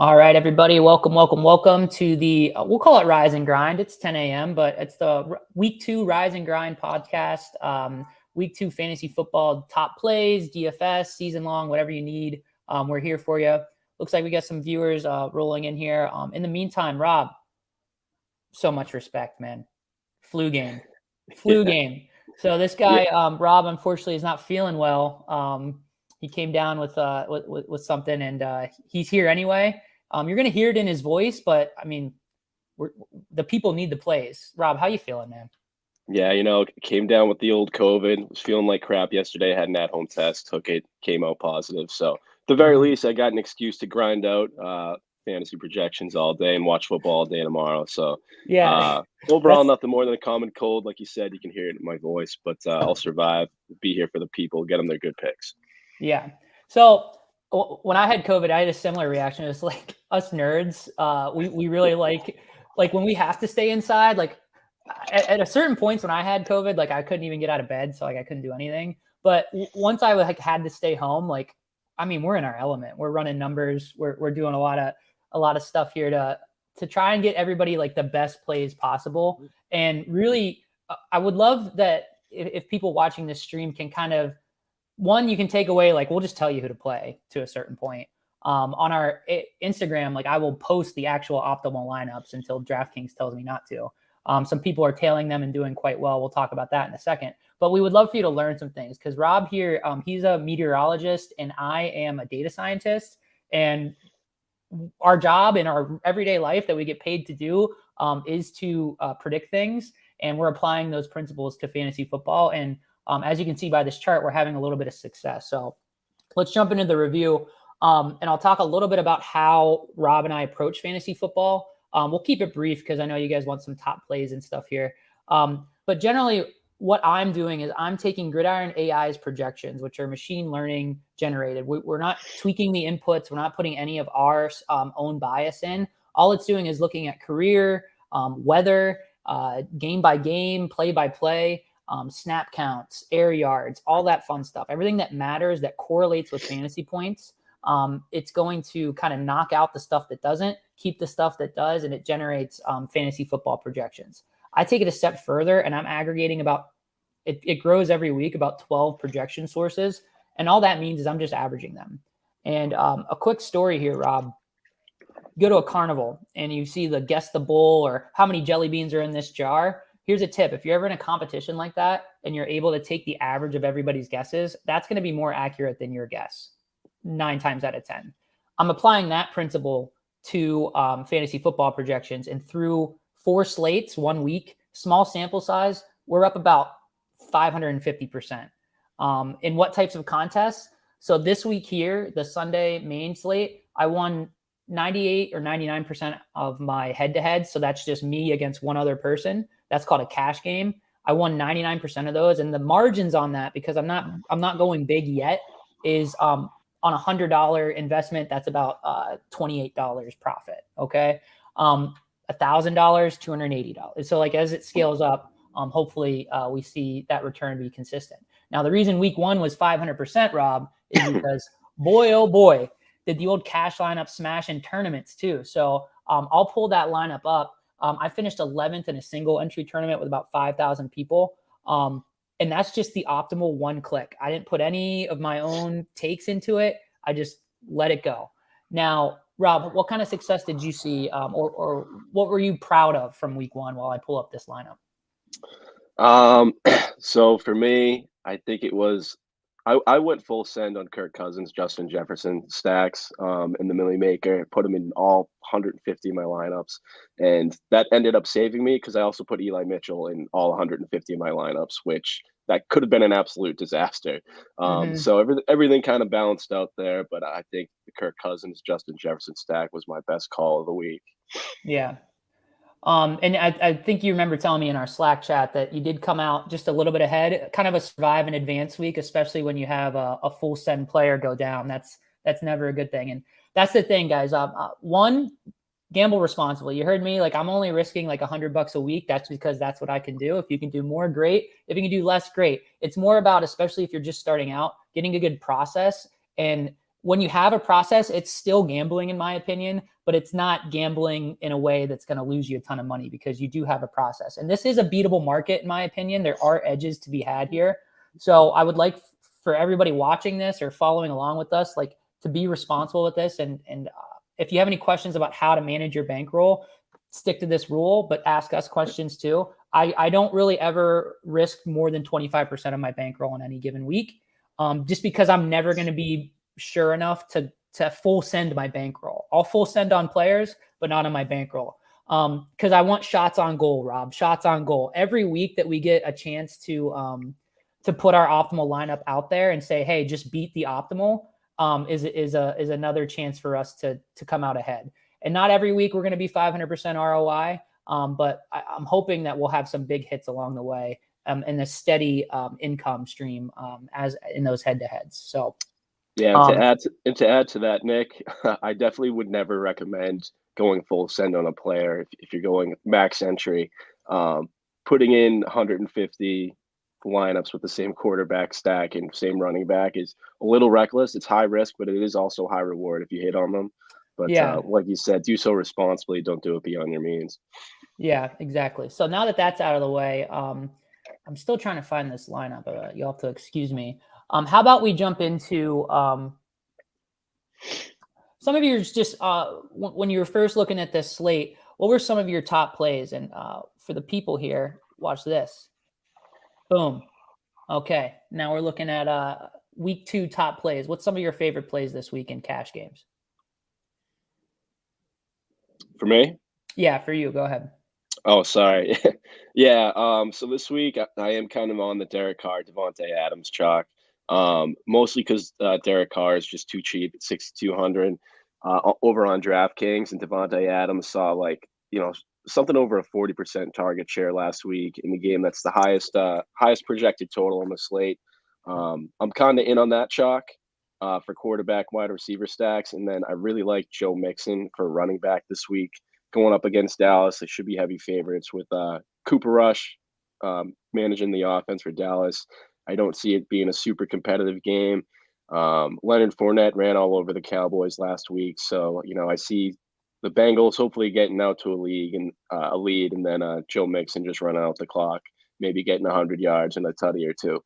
All right, everybody, welcome to the, we'll call it Rise and Grind. It's 10 a.m., but it's the week 2 Rise and Grind podcast. Week 2 fantasy football top plays, DFS, season long, whatever you need. We're here for you. Looks like we got some viewers rolling in here. In the meantime, Rob, so much respect, man. Flu game. So this guy, Rob, unfortunately is not feeling well. He came down with something, and he's here anyway. You're going to hear it in his voice, but I mean, the people need the plays. Rob, how you feeling, man? Yeah, came down with the old COVID, was feeling like crap yesterday, had an at-home test, took it, came out positive. So at the very least, I got an excuse to grind out fantasy projections all day and watch football all day tomorrow. So Yeah, overall, nothing more than a common cold. Like you said, you can hear it in my voice, but I'll survive, be here for the people, get them their good picks. Yeah. So when I had COVID, I had a similar reaction. It's like us nerds, we really like when we have to stay inside, like at a certain points when I had COVID, like I couldn't even get out of bed. So like I couldn't do anything. But once I had to stay home, like, I mean, we're in our element. We're running numbers. We're doing a lot of stuff here to try and get everybody like the best plays possible. And really, I would love that if people watching this stream can kind of, one, you can take away, like, we'll just tell you who to play to a certain point. On our Instagram, like I will post the actual optimal lineups until DraftKings tells me not to. Some people are tailing them and doing quite well. We'll talk about that in a second. But we would love for you to learn some things because Rob here, he's a meteorologist and I am a data scientist. And our job in our everyday life that we get paid to do is to predict things. And we're applying those principles to fantasy football. And as you can see by this chart, we're having a little bit of success. So let's jump into the review. And I'll talk a little bit about how Rob and I approach fantasy football. We'll keep it brief because I know you guys want some top plays and stuff here. But generally, what I'm doing is I'm taking Gridiron AI's projections, which are machine learning generated. We're not tweaking the inputs. We're not putting any of our own bias in. All it's doing is looking at career, weather, game by game, play by play, snap counts, air yards, all that fun stuff. Everything that matters that correlates with fantasy points. It's going to kind of knock out the stuff that doesn't, keep the stuff that does, and it generates fantasy football projections. I take it a step further, and I'm aggregating it grows every week, about 12 projection sources. And all that means is I'm just averaging them. And a quick story here, Rob. You go to a carnival and you see the guess the bowl or how many jelly beans are in this jar. Here's a tip. If you're ever in a competition like that and you're able to take the average of everybody's guesses, that's going to be more accurate than your guess 9 times out of 10. I'm applying that principle to fantasy football projections, and through 4 slates, 1 week, small sample size, we're up about 550%. In what types of contests? So this week here, the Sunday main slate, I won 98 or 99% of my head-to-head. So that's just me against one other person. That's called a cash game. I won 99% of those, and the margins on that, because I'm not going big yet, is on $100 investment, that's about $28 profit. Okay, $1,000, $280. So like as it scales up, hopefully we see that return be consistent. Now the reason week 1 was 500%, Rob, is because boy oh boy did the old cash lineup smash in tournaments too. So I'll pull that lineup up. I finished 11th in a single entry tournament with about 5,000 people. And that's just the optimal 1 click. I didn't put any of my own takes into it. I just let it go. Now, Rob, what kind of success did you see, or what were you proud of from week 1 while I pull up this lineup? So for me, I think it was I went full send on Kirk Cousins, Justin Jefferson stacks in the Millie Maker, put them in all 150 of my lineups, and that ended up saving me because I also put Eli Mitchell in all 150 of my lineups, which that could have been an absolute disaster. So everything kind of balanced out there, but I think the Kirk Cousins, Justin Jefferson stack was my best call of the week. Yeah. And I think you remember telling me in our Slack chat that you did come out just a little bit ahead, kind of a survive and advance week, especially when you have a full send player go down. That's never a good thing. And that's the thing, guys. One, gamble responsibly. You heard me. Like, I'm only risking like $100 a week. That's because that's what I can do. If you can do more, great. If you can do less, great. It's more about, especially if you're just starting out, getting a good process and when you have a process, it's still gambling, in my opinion, but it's not gambling in a way that's going to lose you a ton of money because you do have a process. And this is a beatable market, in my opinion. There are edges to be had here. So I would like for everybody watching this or following along with us, like, to be responsible with this. And if you have any questions about how to manage your bankroll, stick to this rule, but ask us questions too. I don't really ever risk more than 25% of my bankroll in any given week, just because I'm never going to be sure enough to full send my bankroll. I'll full send on players, but not on my bankroll. Because I want shots on goal, Rob. Shots on goal. Every week that we get a chance to put our optimal lineup out there and say, hey, just beat the optimal, is another chance for us to come out ahead. And not every week we're going to be 500% ROI, but I'm hoping that we'll have some big hits along the way, and a steady income stream as in those head-to-heads. So. Yeah, to add to that, Nick, I definitely would never recommend going full send on a player if you're going max entry. Putting in 150 lineups with the same quarterback stack and same running back is a little reckless. It's high risk, but it is also high reward if you hit on them. But like you said, do so responsibly. Don't do it beyond your means. Yeah, exactly. So now that that's out of the way, I'm still trying to find this lineup. You'll have to excuse me. How about we jump into some of your just when you were first looking at this slate, what were some of your top plays? And for the people here, watch this. Boom. Okay. Now we're looking at week 2 top plays. What's some of your favorite plays this week in cash games? For me? Yeah, for you. Go ahead. Oh, sorry. Yeah. So this week I am kind of on the Derek Carr, Devontae Adams chalk. Mostly because Derek Carr is just too cheap at 6,200 over on DraftKings, and Devontae Adams saw something over a 40% target share last week in the game. That's the highest projected total on the slate. I'm kind of in on that chalk for quarterback, wide receiver stacks, and then I really like Joe Mixon for running back this week going up against Dallas. They should be heavy favorites with Cooper Rush managing the offense for Dallas. I don't see it being a super competitive game. Leonard Fournette ran all over the Cowboys last week. So, I see the Bengals hopefully getting out to a lead, and then Joe Mixon just running out the clock, maybe getting 100 yards and a tutty or two.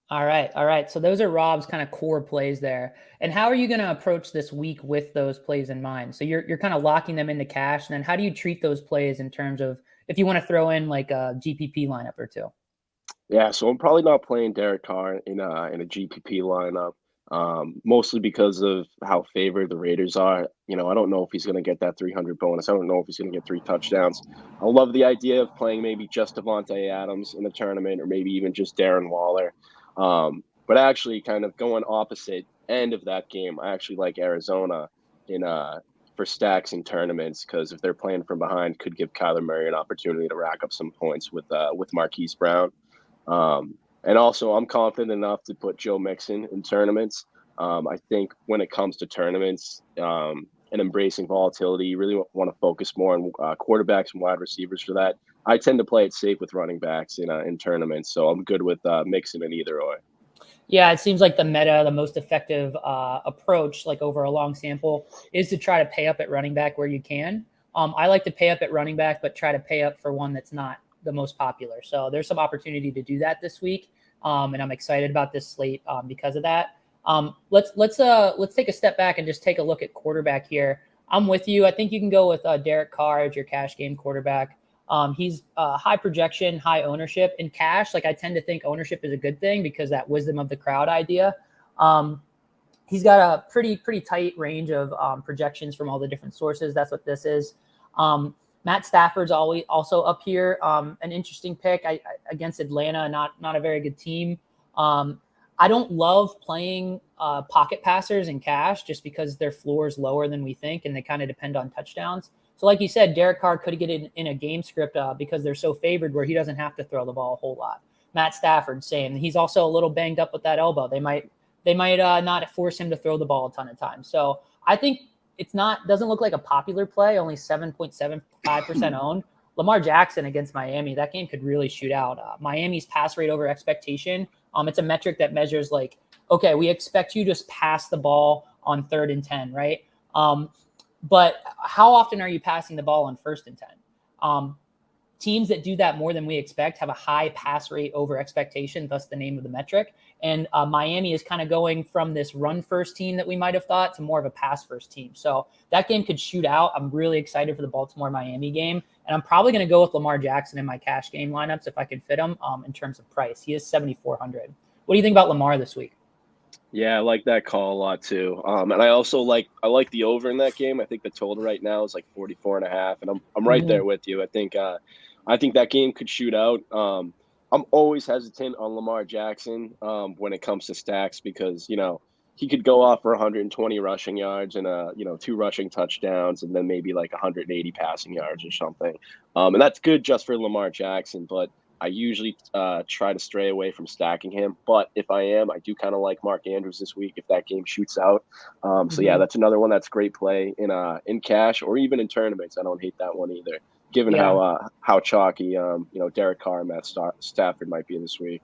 All right. So those are Rob's kind of core plays there. And how are you going to approach this week with those plays in mind? So you're kind of locking them into cash. And then how do you treat those plays in terms of if you want to throw in like a GPP lineup or two? Yeah, so I'm probably not playing Derek Carr in a GPP lineup, mostly because of how favored the Raiders are. I don't know if he's going to get that 300 bonus. I don't know if he's going to get 3 touchdowns. I love the idea of playing maybe just Devontae Adams in the tournament, or maybe even just Darren Waller. But actually, kind of going opposite end of that game, I actually like Arizona for stacks in tournaments, because if they're playing from behind, could give Kyler Murray an opportunity to rack up some points with Marquise Brown. And also, I'm confident enough to put Joe Mixon in tournaments. I think when it comes to tournaments and embracing volatility, you really want to focus more on quarterbacks and wide receivers for that. I tend to play it safe with running backs in tournaments, so I'm good with Mixon in either or. Yeah, it seems like the most effective approach, like over a long sample, is to try to pay up at running back where you can. I like to pay up at running back, but try to pay up for one that's not the most popular. So there's some opportunity to do that this week. And I'm excited about this slate because of that. Let's take a step back and just take a look at quarterback here. I'm with you. I think you can go with Derek Carr as your cash game quarterback. He's high projection, high ownership in cash. Like, I tend to think ownership is a good thing because that wisdom of the crowd idea. He's got a pretty tight range of projections from all the different sources. That's what this is. Matt Stafford's also up here. An interesting pick against Atlanta, not a very good team. I don't love playing pocket passers in cash just because their floor is lower than we think, and they kind of depend on touchdowns. So like you said, Derek Carr could get in a game script because they're so favored where he doesn't have to throw the ball a whole lot. Matt Stafford, same. He's also a little banged up with that elbow. They might not force him to throw the ball a ton of times. So I think doesn't look like a popular play, only 7.75% owned. Lamar Jackson against Miami, that game could really shoot out. Miami's pass rate over expectation. It's a metric that measures like okay, we expect you to just pass the ball on 3rd and 10, right? But how often are you passing the ball on 1st and 10? Teams that do that more than we expect have a high pass rate over expectation, thus the name of the metric. And Miami is kind of going from this run first team that we might have thought to more of a pass first team. So that game could shoot out. I'm really excited for the Baltimore Miami game. And I'm probably going to go with Lamar Jackson in my cash game lineups if I can fit him in terms of price. He is 7,400. What do you think about Lamar this week? Yeah, I like that call a lot too. And I also like the over in that game. I think the total right now is like 44.5, and I'm right there with you. I think that game could shoot out. I'm always hesitant on Lamar Jackson when it comes to stacks because he could go off for 120 rushing yards and 2 rushing touchdowns and then maybe like 180 passing yards or something. And that's good just for Lamar Jackson, but I usually try to stray away from stacking him. But if I am, I do kind of like Mark Andrews this week if that game shoots out. So yeah, that's another one that's great play in cash or even in tournaments. I don't hate that one either, given how chalky Derek Carr and Matt Stafford might be this week.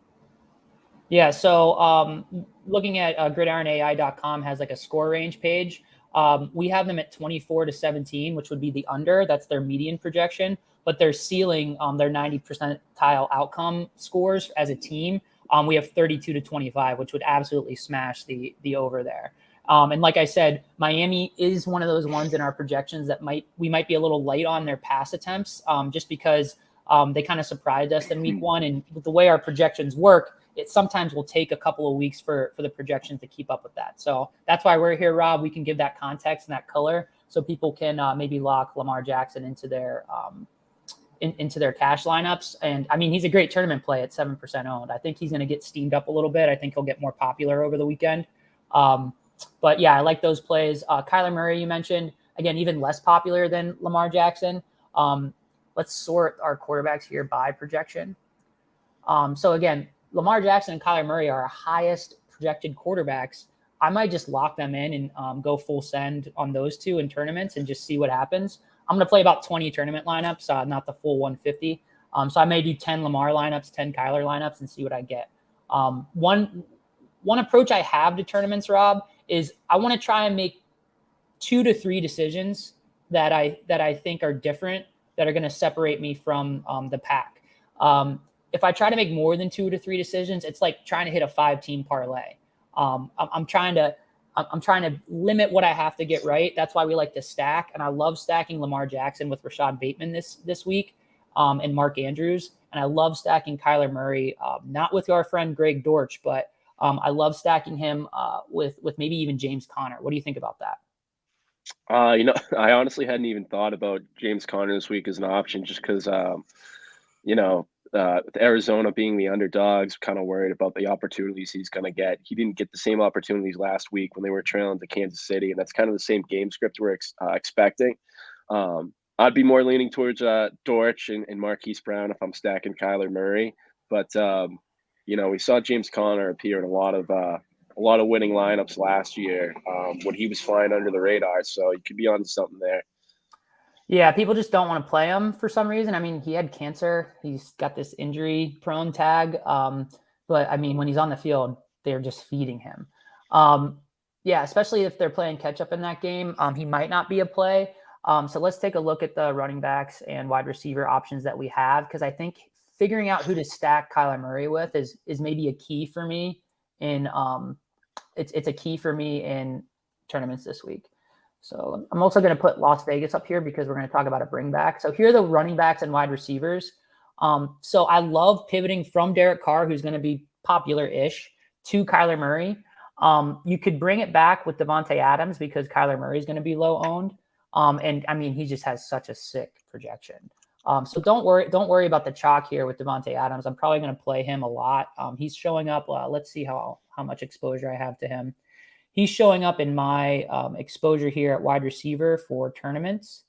Yeah, so looking at gridironai.com has like a score range page. We have them at 24-17, which would be the under. That's their median projection. But their ceiling, their 90 percentile outcome scores as a team, we have 32-25, which would absolutely smash the over there. And like I said, Miami is one of those ones in our projections that we might be a little light on their pass attempts, just because they kind of surprised us in week 1. And with the way our projections work, it sometimes will take a couple of weeks for the projections to keep up with that. So that's why we're here, Rob. We can give that context and that color so people can maybe lock Lamar Jackson into their into their cash lineups. And I mean, he's a great tournament play at 7% owned. I think he's going to get steamed up a little bit. I think he'll get more popular over the weekend. But yeah, I like those plays. Kyler Murray, you mentioned, again, even less popular than Lamar Jackson. Let's sort our quarterbacks here by projection. So again, Lamar Jackson and Kyler Murray are our highest projected quarterbacks. I might just lock them in and go full send on those two in tournaments and just see what happens. I'm going to play about 20 tournament lineups, not the full 150. So I may do 10 Lamar lineups, 10 Kyler lineups, and see what I get. One approach I have to tournaments, Rob, is I want to try and make 2 to 3 decisions that I think are different, that are going to separate me from the pack. If I try to make more than 2 to 3 decisions, it's like trying to hit a 5-team parlay. I'm trying to limit what I have to get right. That's why we like to stack. And I love stacking Lamar Jackson with Rashad Bateman this week and Mark Andrews. And I love stacking Kyler Murray, not with our friend Greg Dortch, but I love stacking him with maybe even James Conner. What do you think about that? I honestly hadn't even thought about James Conner this week as an option just because, with Arizona being the underdogs, kind of worried about the opportunities he's going to get. He didn't get the same opportunities last week when they were trailing to Kansas City, and that's kind of the same game script we're expecting. I'd be more leaning towards Dortch and Marquise Brown if I'm stacking Kyler Murray. But, we saw James Conner appear in a lot of winning lineups last year when he was flying under the radar. So you could be on something there. Yeah, people just don't want to play him for some reason. I mean, he had cancer. He's got this injury-prone tag. But, I mean, when he's on the field, they're just feeding him. Yeah, especially if they're playing catch-up in that game, he might not be a play. So let's take a look at the running backs and wide receiver options that we have, because I think figuring out who to stack Kyler Murray with is maybe a key for me in it's a key for me in tournaments this week. So I'm also going to put Las Vegas up here because we're going to talk about a bring back. So here are the running backs and wide receivers. So I love pivoting from Derek Carr, who's going to be popular-ish, to Kyler Murray. You could bring it back with Devontae Adams because Kyler Murray is going to be low owned. And I mean, he just has such a sick projection. So don't worry about the chalk here with Devontae Adams. I'm probably going to play him a lot. He's showing up. Let's see how much exposure I have to him. He's showing up in my exposure here at wide receiver for tournaments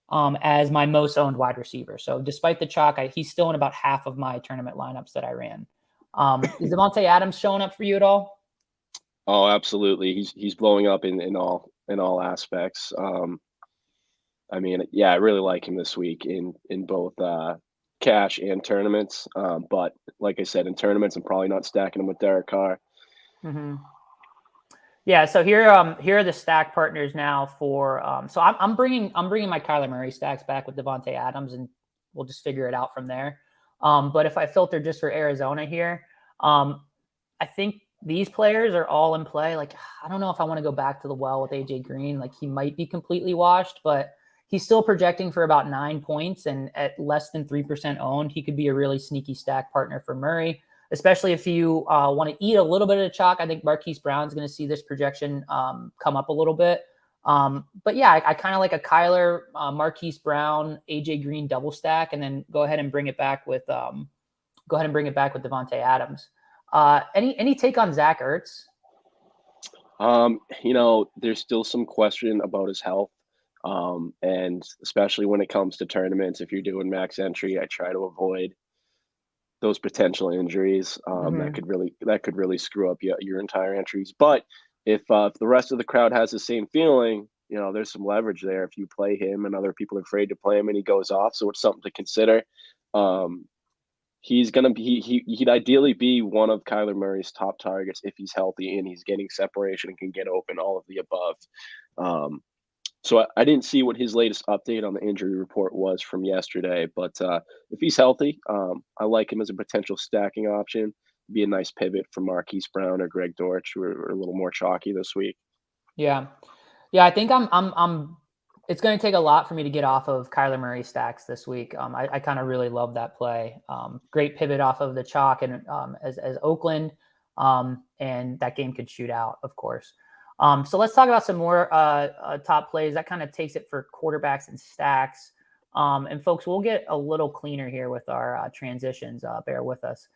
as my most owned wide receiver. So despite the chalk, he's still in about half of my tournament lineups that I ran. Is Devontae Adams showing up for you at all? Oh, absolutely. He's blowing up in all aspects. I mean, yeah, I really like him this week in both cash and tournaments. But like I said, in tournaments, I'm probably not stacking him with Derek Carr. Mm-hmm. Yeah, so here are the stack partners now for so I'm bringing my Kyler Murray stacks back with Devontae Adams, and we'll just figure it out from there. But if I filter just for Arizona here, I think these players are all in play. Like, I don't know if I want to go back to the well with AJ Green. Like, he might be completely washed, but he's still projecting for about 9 points, and at less than 3% owned, he could be a really sneaky stack partner for Murray, especially if you want to eat a little bit of chalk. I think Marquise Brown's going to see this projection come up a little bit. But yeah, I kind of like a Kyler, Marquise Brown, AJ Green double stack, and then go ahead and bring it back with Devontae Adams. Any take on Zach Ertz? There's still some question about his health. And especially when it comes to tournaments, if you're doing max entry, I try to avoid those potential injuries that could really screw up your entire entries. But if the rest of the crowd has the same feeling, there's some leverage there if you play him and other people are afraid to play him and he goes off. So it's something to consider. He's gonna be he'd ideally be one of Kyler Murray's top targets if he's healthy and he's getting separation and can get open, all of the above. So I didn't see what his latest update on the injury report was from yesterday, but if he's healthy, I like him as a potential stacking option. Be a nice pivot for Marquise Brown or Greg Dortch, who are a little more chalky this week. Yeah, I think I'm. It's going to take a lot for me to get off of Kyler Murray stacks this week. I kind of really love that play. Great pivot off of the chalk and as Oakland, and that game could shoot out, of course. So let's talk about some more top plays. That kind of takes it for quarterbacks and stacks. And folks, we'll get a little cleaner here with our transitions. Bear with us.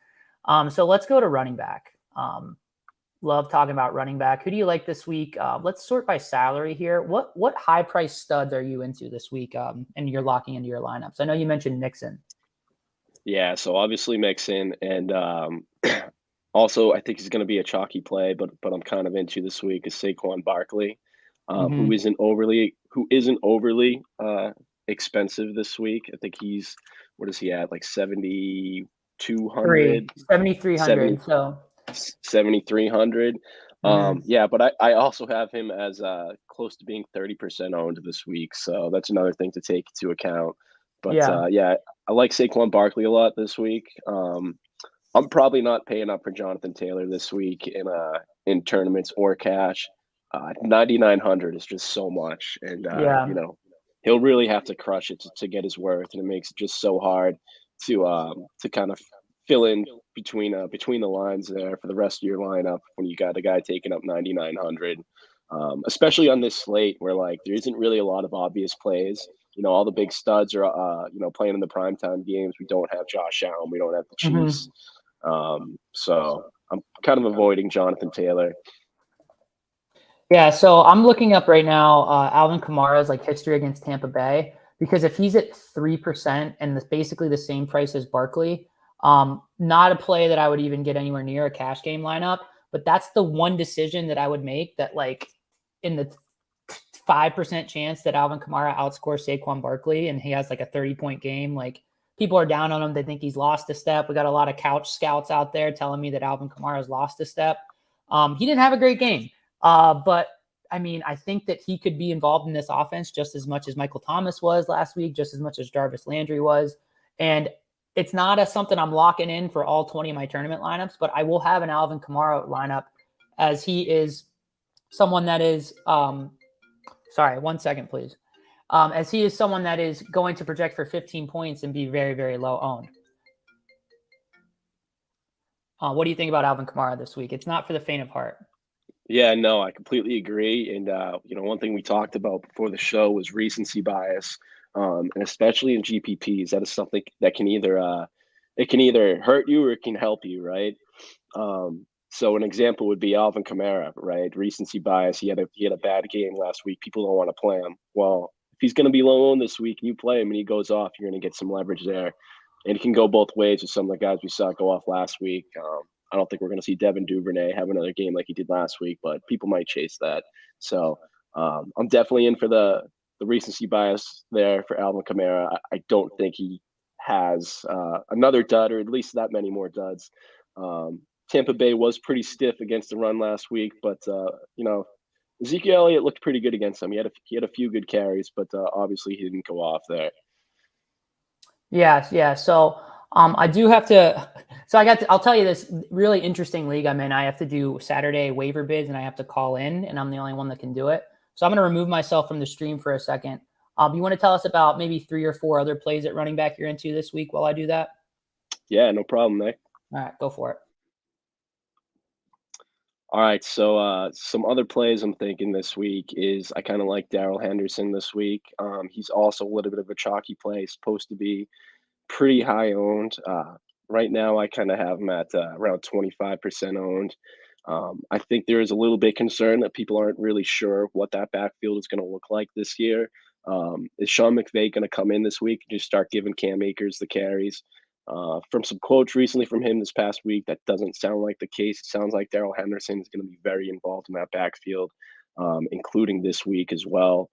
So let's go to running back. Love talking about running back. Who do you like this week? Let's sort by salary here. What high price studs are you into this week? And you're locking into your lineups. I know you mentioned Mixon. Yeah, so obviously Mixon, and also I think he's going to be a chalky play, but I'm kind of into this week is Saquon Barkley, who isn't overly expensive this week. I think what is he at, like 7,200, 7,300. So 7,300. Yeah, but I also have him as close to being 30% owned this week, so that's another thing to take into account. But yeah, I like Saquon Barkley a lot this week. I'm probably not paying up for Jonathan Taylor this week in tournaments or cash. 9,900 is just so much, and he'll really have to crush it to get his worth, and it makes it just so hard to kind of fill in between the lines there for the rest of your lineup when you got a guy taking up 9,900, especially on this slate where like there isn't really a lot of obvious plays. All the big studs are playing in the primetime games. We don't have Josh Allen, we don't have the Chiefs, so I'm kind of avoiding Jonathan Taylor. Yeah, so I'm looking up right now Alvin Kamara's like history against Tampa Bay, because if he's at 3% and it's basically the same price as Barkley, not a play that I would even get anywhere near a cash game lineup. But that's the one decision that I would make that, like, in the 5% chance that Alvin Kamara outscores Saquon Barkley and he has like a 30-point game, like, people are down on him. They think he's lost a step. We got a lot of couch scouts out there telling me that Alvin Kamara's lost a step. He didn't have a great game. But I mean, I think that he could be involved in this offense just as much as Michael Thomas was last week, just as much as Jarvis Landry was. And it's not something I'm locking in for all 20 of my tournament lineups, but I will have an Alvin Kamara lineup, as he is someone that is, sorry, 1 second, please. As he is someone that is going to project for 15 points and be very, very low owned. What do you think about Alvin Kamara this week? It's not for the faint of heart. Yeah, no, I completely agree. And, one thing we talked about before the show was recency bias, and especially in GPPs. That is something that can either hurt you or it can help you, right? So an example would be Alvin Kamara, right? Recency bias. He had a bad game last week. People don't want to play him. Well, if he's going to be low owned this week and you play him and he goes off, you're going to get some leverage there. And it can go both ways with some of the guys we saw go off last week. I don't think we're going to see Devin Duvernay have another game like he did last week, but people might chase that. So I'm definitely in for the recency bias there for Alvin Kamara. I don't think he has another dud, or at least that many more duds. Tampa Bay was pretty stiff against the run last week, but Ezekiel Elliott looked pretty good against them. He had a few good carries, but obviously he didn't go off there. Yeah. So I do have to. So I'll tell you this really interesting league I'm in. I have to do Saturday waiver bids, and I have to call in, and I'm the only one that can do it. So I'm going to remove myself from the stream for a second. You want to tell us about maybe 3 or 4 other plays at running back you're into this week while I do that? Yeah, no problem, Nick. All right, go for it. All right, so some other plays I'm thinking this week is I kind of like Darrell Henderson this week. He's also a little bit of a chalky play, supposed to be pretty high owned. Right now, I kind of have him at around 25% owned. I think there is a little bit concern that people aren't really sure what that backfield is going to look like this year. Is Sean McVay going to come in this week and just start giving Cam Akers the carries? From some quotes recently from him this past week, that doesn't sound like the case. It sounds like Darrell Henderson is going to be very involved in that backfield, including this week as well.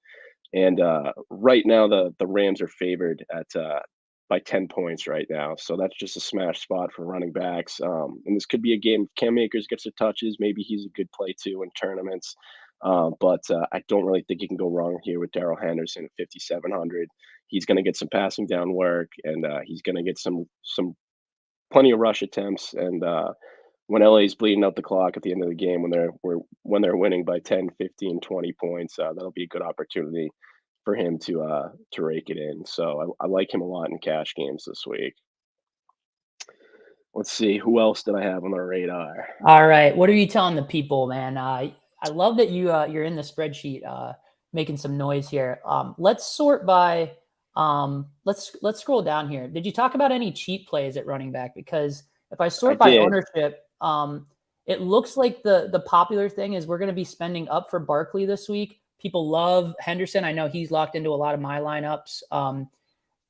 And right now, the Rams are favored at by 10 points right now. So that's just a smash spot for running backs. And this could be a game. If Cam Akers gets the touches, maybe he's a good play too in tournaments. But I don't really think you can go wrong here with Darrell Henderson at 5,700. He's going to get some passing down work, and he's going to get some plenty of rush attempts. And when LA's bleeding out the clock at the end of the game, when they're winning by 10, 15, 20 points, that'll be a good opportunity for him to rake it in. So I like him a lot in cash games this week. Let's see, who else did I have on the radar? All right, what are you telling the people, man? I love that you're in the spreadsheet making some noise here. Let's sort by let's scroll down here. Did you talk about any cheap plays at running back? Because if I sort by ownership, it looks like the popular thing is we're going to be spending up for Barkley this week. People love Henderson. I know he's locked into a lot of my lineups.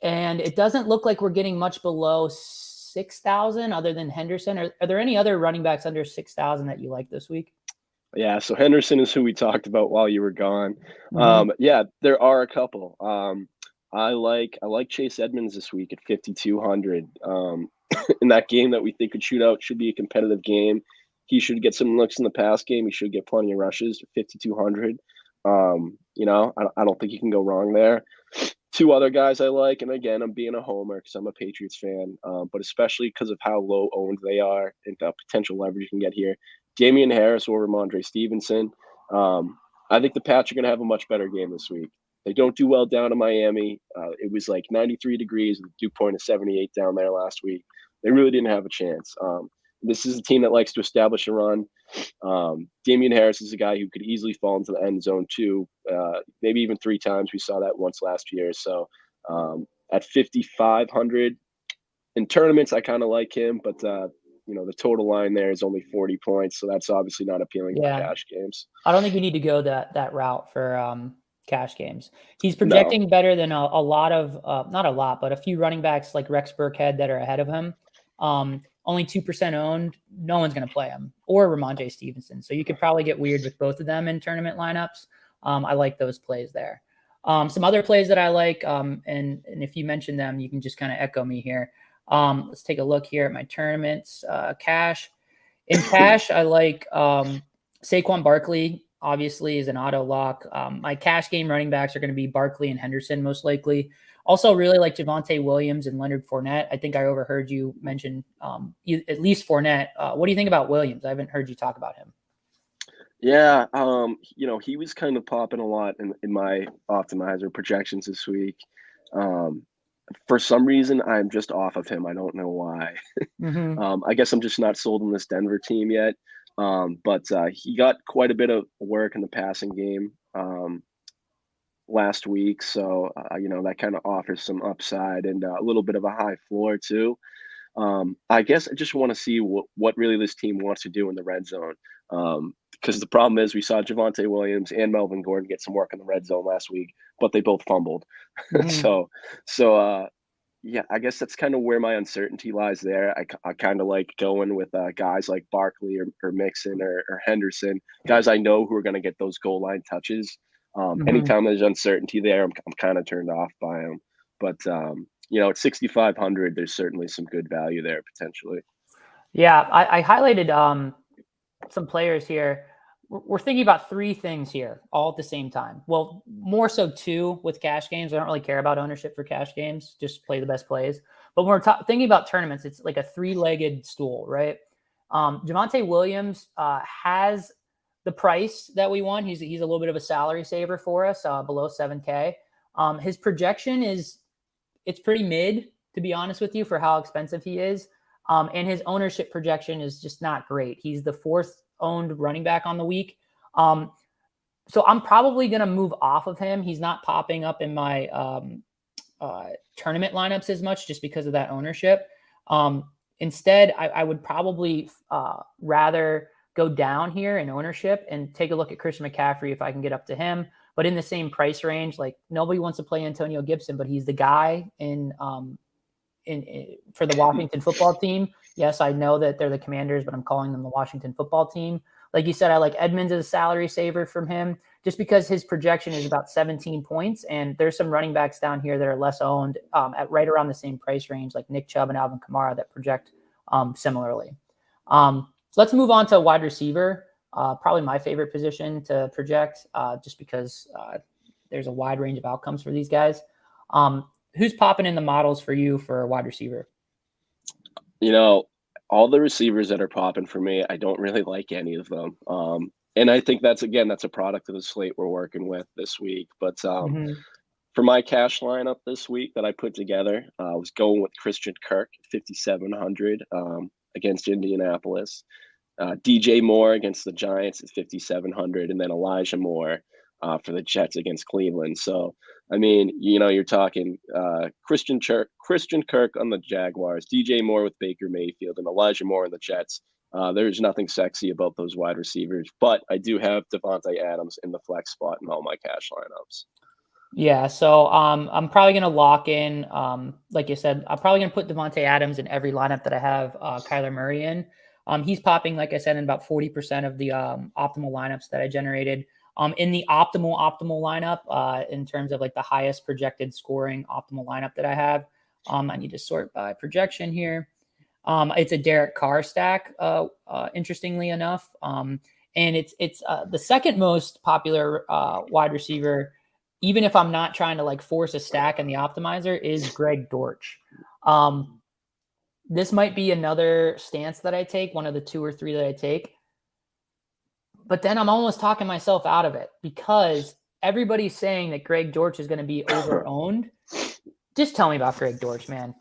And it doesn't look like we're getting much below 6,000 other than Henderson. Are there any other running backs under 6,000 that you like this week? Yeah, so Henderson is who we talked about while you were gone. Yeah, there are a couple. I like Chase Edmonds this week at 5,200. In that game that we think could shoot out, should be a competitive game. He should get some looks in the pass game. He should get plenty of rushes at 5,200. I don't think you can go wrong there. 2 other guys I like, and again, I'm being a homer because I'm a Patriots fan, but especially because of how low owned they are and the potential leverage you can get here. Damian Harris or Ramondre Stevenson. I think the Pats are going to have a much better game this week. They don't do well down in Miami. It was like 93 degrees with a dew point of 78 down there last week. They really didn't have a chance. This is a team that likes to establish a run. Damian Harris is a guy who could easily fall into the end zone too, maybe even 3 times. We saw that once last year. So at 5,500 in tournaments, I kind of like him, but the total line there is only 40 points, so that's obviously not appealing in cash games. I don't think you need to go that route for cash games. He's projecting better than a lot of not a lot, but a few running backs like Rex Burkhead that are ahead of him. Only 2% owned. No one's going to play him, or Ramondre Stevenson. So you could probably get weird with both of them in tournament lineups. I like those plays there. Some other plays that I like, and if you mention them, you can just kind of echo me here. Let's take a look here at my tournaments. Cash. In cash, I like Saquon Barkley, obviously, is an auto lock. My cash game running backs are going to be Barkley and Henderson, most likely. Also, really like Javonte Williams and Leonard Fournette. I think I overheard you mention at least Fournette. What do you think about Williams? I haven't heard you talk about him. Yeah, he was kind of popping a lot in my optimizer projections this week. For some reason, I'm just off of him. I don't know why. I guess I'm just not sold on this Denver team yet. But he got quite a bit of work in the passing game last week. So, that kind of offers some upside and a little bit of a high floor too. I guess I just want to see what really this team wants to do in the red zone. Because the problem is we saw Javonte Williams and Melvin Gordon get some work in the red zone last week, but they both fumbled. Yeah, I guess that's kind of where my uncertainty lies there. I kind of like going with guys like Barkley or Mixon or Henderson, guys I know who are going to get those goal line touches. Anytime there's uncertainty there, I'm kind of turned off by them. But, at 6,500, there's certainly some good value there potentially. Yeah, I highlighted some players here. We're thinking about three things here all at the same time. Well, more so two with cash games. I don't really care about ownership for cash games. Just play the best plays. But when we're thinking about tournaments, it's like a three-legged stool, right? Javonte Williams has the price that we want. He's a little bit of a salary saver for us, below 7K. His projection it's pretty mid, to be honest with you, for how expensive he is. And his ownership projection is just not great. He's the fourth owned running back on the week. So I'm probably going to move off of him. He's not popping up in my tournament lineups as much just because of that ownership. Instead, I would probably rather go down here in ownership and take a look at Christian McCaffrey if I can get up to him. But in the same price range, like nobody wants to play Antonio Gibson, but he's the guy in for the Washington football team. Yes, I know that they're the Commanders, but I'm calling them the Washington football team. Like you said, I like Edmonds as a salary saver from him just because his projection is about 17 points. And there's some running backs down here that are less owned at right around the same price range, like Nick Chubb and Alvin Kamara that project similarly. So let's move on to wide receiver. Probably my favorite position to project just because there's a wide range of outcomes for these guys. Who's popping in the models for you for a wide receiver? All the receivers that are popping for me, I don't really like any of them. And I think that's a product of the slate we're working with this week. But for my cash lineup this week that I put together, I was going with Christian Kirk, 5,700 against Indianapolis. DJ Moore against the Giants at 5,700, and then Elijah Moore for the Jets against Cleveland. So, I mean, you're talking Christian Kirk on the Jaguars, DJ Moore with Baker Mayfield, and Elijah Moore on the Jets. There's nothing sexy about those wide receivers, but I do have Davante Adams in the flex spot in all my cash lineups. Yeah, so I'm probably going to lock in, like you said, I'm probably going to put Davante Adams in every lineup that I have Kyler Murray in. He's popping, like I said, in about 40% of the optimal lineups that I generated. In the optimal lineup, in terms of like the highest projected scoring optimal lineup that I have, I need to sort by projection here. It's a Derek Carr stack, interestingly enough, and it's the second most popular wide receiver. Even if I'm not trying to like force a stack in the optimizer, is Greg Dortch. This might be another stance that I take, one of the two or three that I take. But then I'm almost talking myself out of it because everybody's saying that Greg Dortch is going to be over-owned. Just tell me about Greg Dortch, man.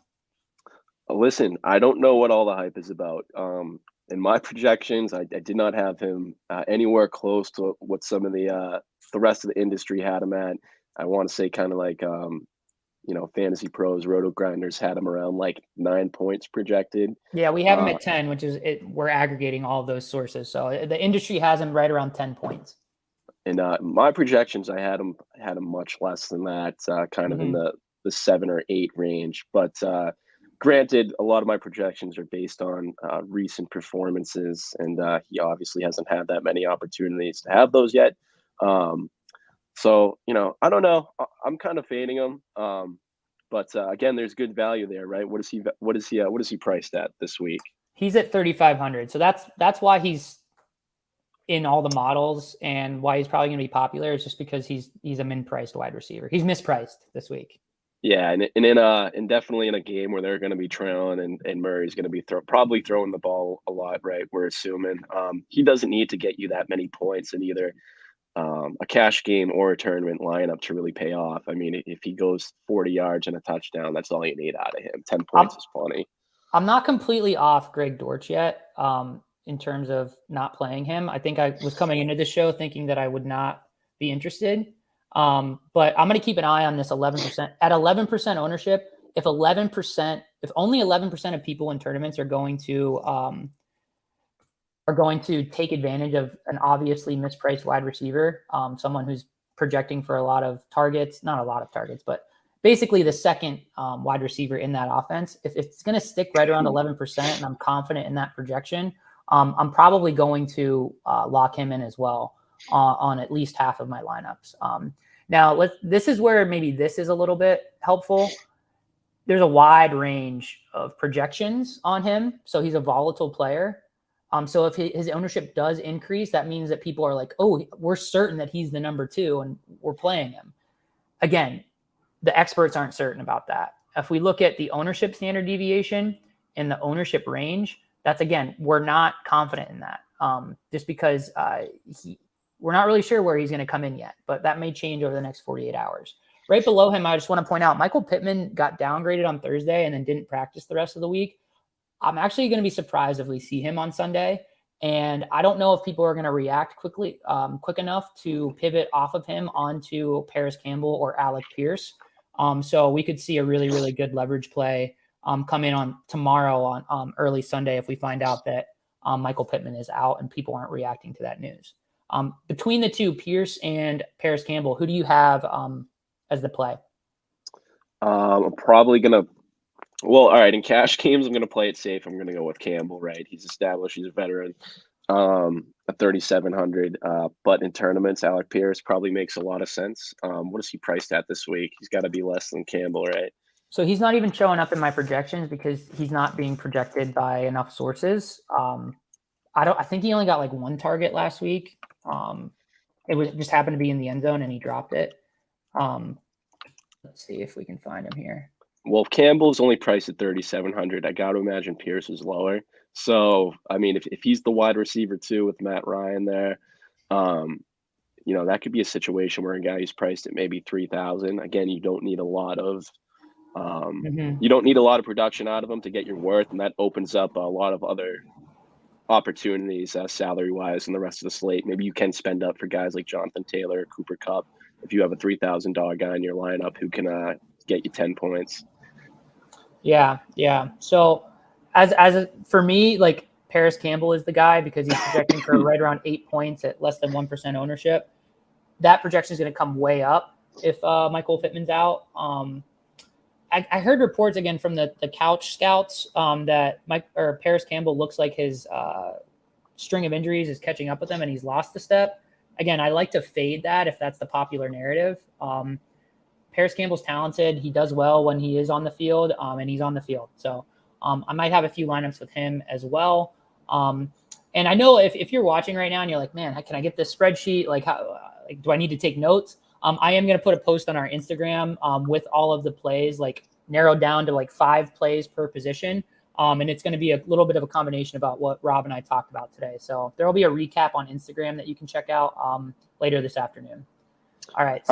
Listen, I don't know what all the hype is about. In my projections, I did not have him anywhere close to what some of the rest of the industry had him at. I want to say kind of like Fantasy Pros, Roto Grinders had him around like 9 points projected. Yeah, we have him at 10, which is we're aggregating all of those sources. So the industry has him right around 10 points. And my projections, I had him much less than that, kind of in the 7 or 8 range. But granted, a lot of my projections are based on recent performances, and he obviously hasn't had that many opportunities to have those yet. So, I don't know. I'm kind of fading him. But again, there's good value there, right? What is he priced at this week? He's at 3,500. So that's why he's in all the models and why he's probably going to be popular. Is just because he's a min-priced wide receiver. He's mispriced this week. Yeah, and definitely in a game where they're going to be trailing and Murray's going to be probably throwing the ball a lot, right? We're assuming he doesn't need to get you that many points in either a cash game or a tournament lineup to really pay off. I mean, if he goes 40 yards and a touchdown, that's all you need out of him. 10 points is plenty. I'm not completely off Greg Dortch yet in terms of not playing him. I think I was coming into the show thinking that I would not be interested. But I'm going to keep an eye on this 11%. At 11% ownership, if only 11% of people in tournaments are going to take advantage of an obviously mispriced wide receiver, someone who's projecting for a lot of targets, not a lot of targets, but basically the second wide receiver in that offense. If it's going to stick right around 11% and I'm confident in that projection, I'm probably going to lock him in as well on at least half of my lineups. Now, this is where maybe this is a little bit helpful. there's a wide range of projections on him. So he's a volatile player. So if his ownership does increase, that means that people are like, oh, we're certain that he's the number 2 and we're playing him. Again, the experts aren't certain about that. If we look at the ownership standard deviation and the ownership range, that's, again, we're not confident in that, just because we're not really sure where he's going to come in yet, but that may change over the next 48 hours. Right below him, I just want to point out, Michael Pittman got downgraded on Thursday and then didn't practice the rest of the week. I'm actually going to be surprised if we see him on Sunday. And I don't know if people are going to react quick enough to pivot off of him onto Paris Campbell or Alec Pierce. So we could see a really, really good leverage play come in on tomorrow on early Sunday if we find out that Michael Pittman is out and people aren't reacting to that news. Between the two, Pierce and Paris Campbell, who do you have as the play? I'm probably going to, all right, in cash games, I'm going to play it safe. I'm going to go with Campbell, right? He's established. He's a veteran, at 3,700. But in tournaments, Alec Pierce probably makes a lot of sense. What is he priced at this week? He's got to be less than Campbell, right? So he's not even showing up in my projections because he's not being projected by enough sources. I think he only got like 1 target last week. It was just happened to be in the end zone and he dropped it. Let's see if we can find him here. Well, if Campbell's only priced at 3,700, I got to imagine Pierce is lower. So, I mean, if he's the wide receiver too with Matt Ryan there, that could be a situation where a guy who's priced at maybe 3,000. Again, you don't need a lot of production out of him to get your worth, and that opens up a lot of other opportunities salary-wise in the rest of the slate. Maybe you can spend up for guys like Jonathan Taylor, Cooper Kupp, if you have a $3,000 guy in your lineup who can get you 10 points. Yeah. So as for me, like Paris Campbell is the guy because he's projecting for right around 8 points at less than 1% ownership. That projection is going to come way up if Michael Pittman's out. I heard reports again from the couch scouts that Paris Campbell looks like his string of injuries is catching up with him and he's lost a step. Again, I like to fade that if that's the popular narrative. Paris Campbell's talented. He does well when he is on the field, and he's on the field. So I might have a few lineups with him as well. And I know if you're watching right now and you're like, man, can I get this spreadsheet? Like, do I need to take notes? I am going to put a post on our Instagram with all of the plays, like narrowed down to like 5 plays per position. And it's going to be a little bit of a combination about what Rob and I talked about today. So there will be a recap on Instagram that you can check out later this afternoon. All right.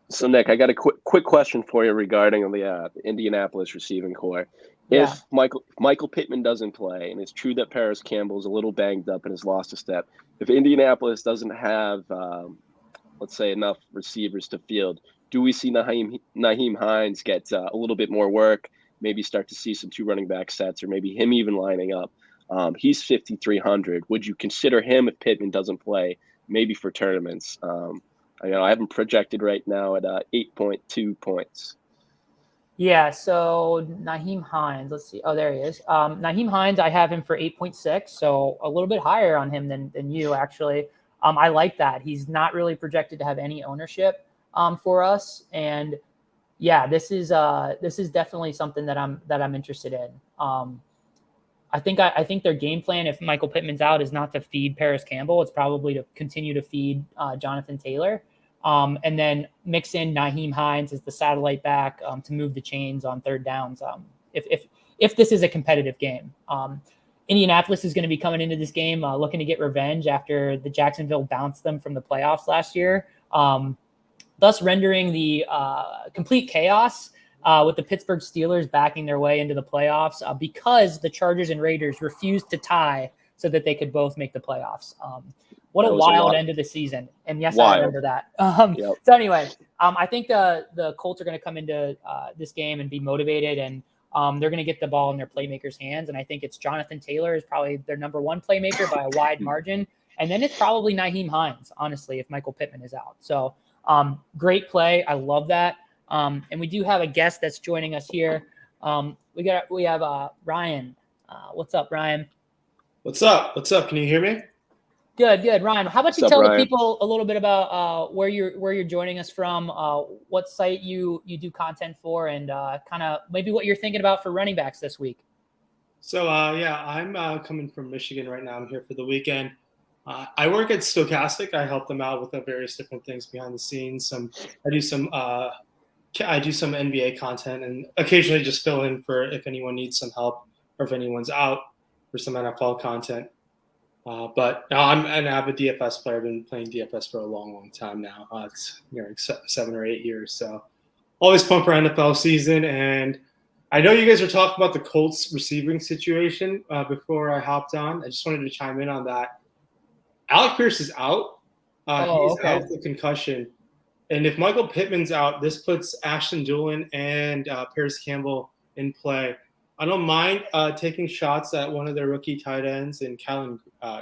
So Nick, I got a quick question for you regarding the Indianapolis receiving core. Yeah. If Michael Pittman doesn't play, and it's true that Paris Campbell's a little banged up and has lost a step, if Indianapolis doesn't have, let's say, enough receivers to field, do we see Nyheim Hines get a little bit more work, maybe start to see some 2 running back sets, or maybe him even lining up? He's 5,300. Would you consider him if Pittman doesn't play, maybe for tournaments? I have him projected right now at 8.2 points. Yeah, so Nyheim Hines, let's see. Oh, there he is. Nyheim Hines, I have him for 8.6, so a little bit higher on him than you, actually. I like that. He's not really projected to have any ownership for us. And yeah, this is definitely something that I'm interested in. I think their game plan, if Michael Pittman's out, is not to feed Paris Campbell. It's probably to continue to feed Jonathan Taylor. And then mix in Nyheim Hines as the satellite back to move the chains on third downs. If this is a competitive game, Indianapolis is going to be coming into this game looking to get revenge after the Jacksonville bounced them from the playoffs last year, thus rendering the complete chaos with the Pittsburgh Steelers backing their way into the playoffs because the Chargers and Raiders refused to tie so that they could both make the playoffs. What a wild end of the season. And yes, I remember that. Yep. So anyway, I think the Colts are going to come into this game and be motivated, and they're going to get the ball in their playmakers' hands. And I think it's Jonathan Taylor is probably their number 1 playmaker by a wide margin. And then it's probably Nyheim Hines, honestly, if Michael Pittman is out. So great play. I love that. And we do have a guest that's joining us here. We have Ryan. What's up, Ryan? What's up? Can you hear me? Good, good. Ryan, how about What's you up, tell the Ryan? people a little bit about where you're joining us from, what site you do content for, and kind of maybe what you're thinking about for running backs this week. So yeah, I'm coming from Michigan right now. I'm here for the weekend. I work at Stochastic. I help them out with various different things behind the scenes. I do some NBA content and occasionally just fill in for if anyone needs some help or if anyone's out for some NFL content. But no, I'm an avid DFS player. I've been playing DFS for a long, long time now. It's 7 or 8 years. So always pumped for NFL season. And I know you guys were talking about the Colts receiving situation before I hopped on. I just wanted to chime in on that. Alec Pierce is out. He's Okay. out with a concussion. And if Michael Pittman's out, this puts Ashton Dulin and Paris Campbell in play. I don't mind taking shots at one of their rookie tight ends in Callan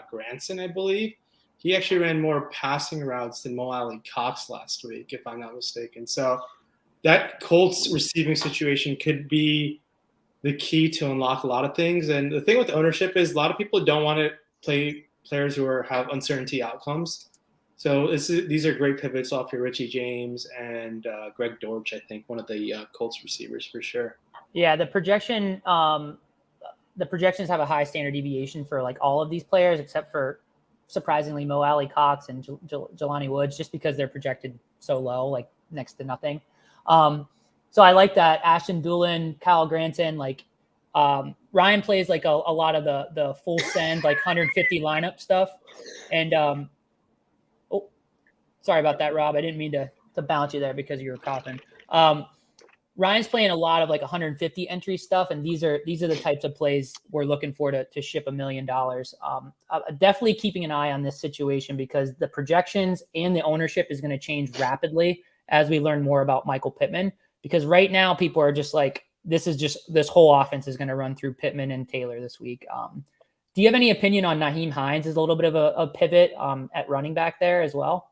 Granson, I believe. He actually ran more passing routes than Mo Alley Cox last week, if I'm not mistaken. So that Colts receiving situation could be the key to unlock a lot of things. And the thing with ownership is a lot of people don't want to play players who have uncertainty outcomes. So these are great pivots off your Richie James and Greg Dortch, I think, one of the Colts receivers for sure. Yeah, the projections have a high standard deviation for like all of these players, except for surprisingly Mo Alley Cox and Jelani Woods, just because they're projected so low, like next to nothing. So I like that. Ashton Dulin, Kyle Granson, like Ryan plays like a lot of the full send, like 150 lineup stuff. And oh, sorry about that, Rob. I didn't mean to bounce you there because you were coughing. Ryan's playing a lot of like 150 entry stuff, and these are the types of plays we're looking for to ship $1 million. Definitely keeping an eye on this situation because the projections and the ownership is going to change rapidly as we learn more about Michael Pittman. Because right now people are just like, this whole offense is going to run through Pittman and Taylor this week. Do you have any opinion on Nyheim Hines as a little bit of a pivot at running back there as well?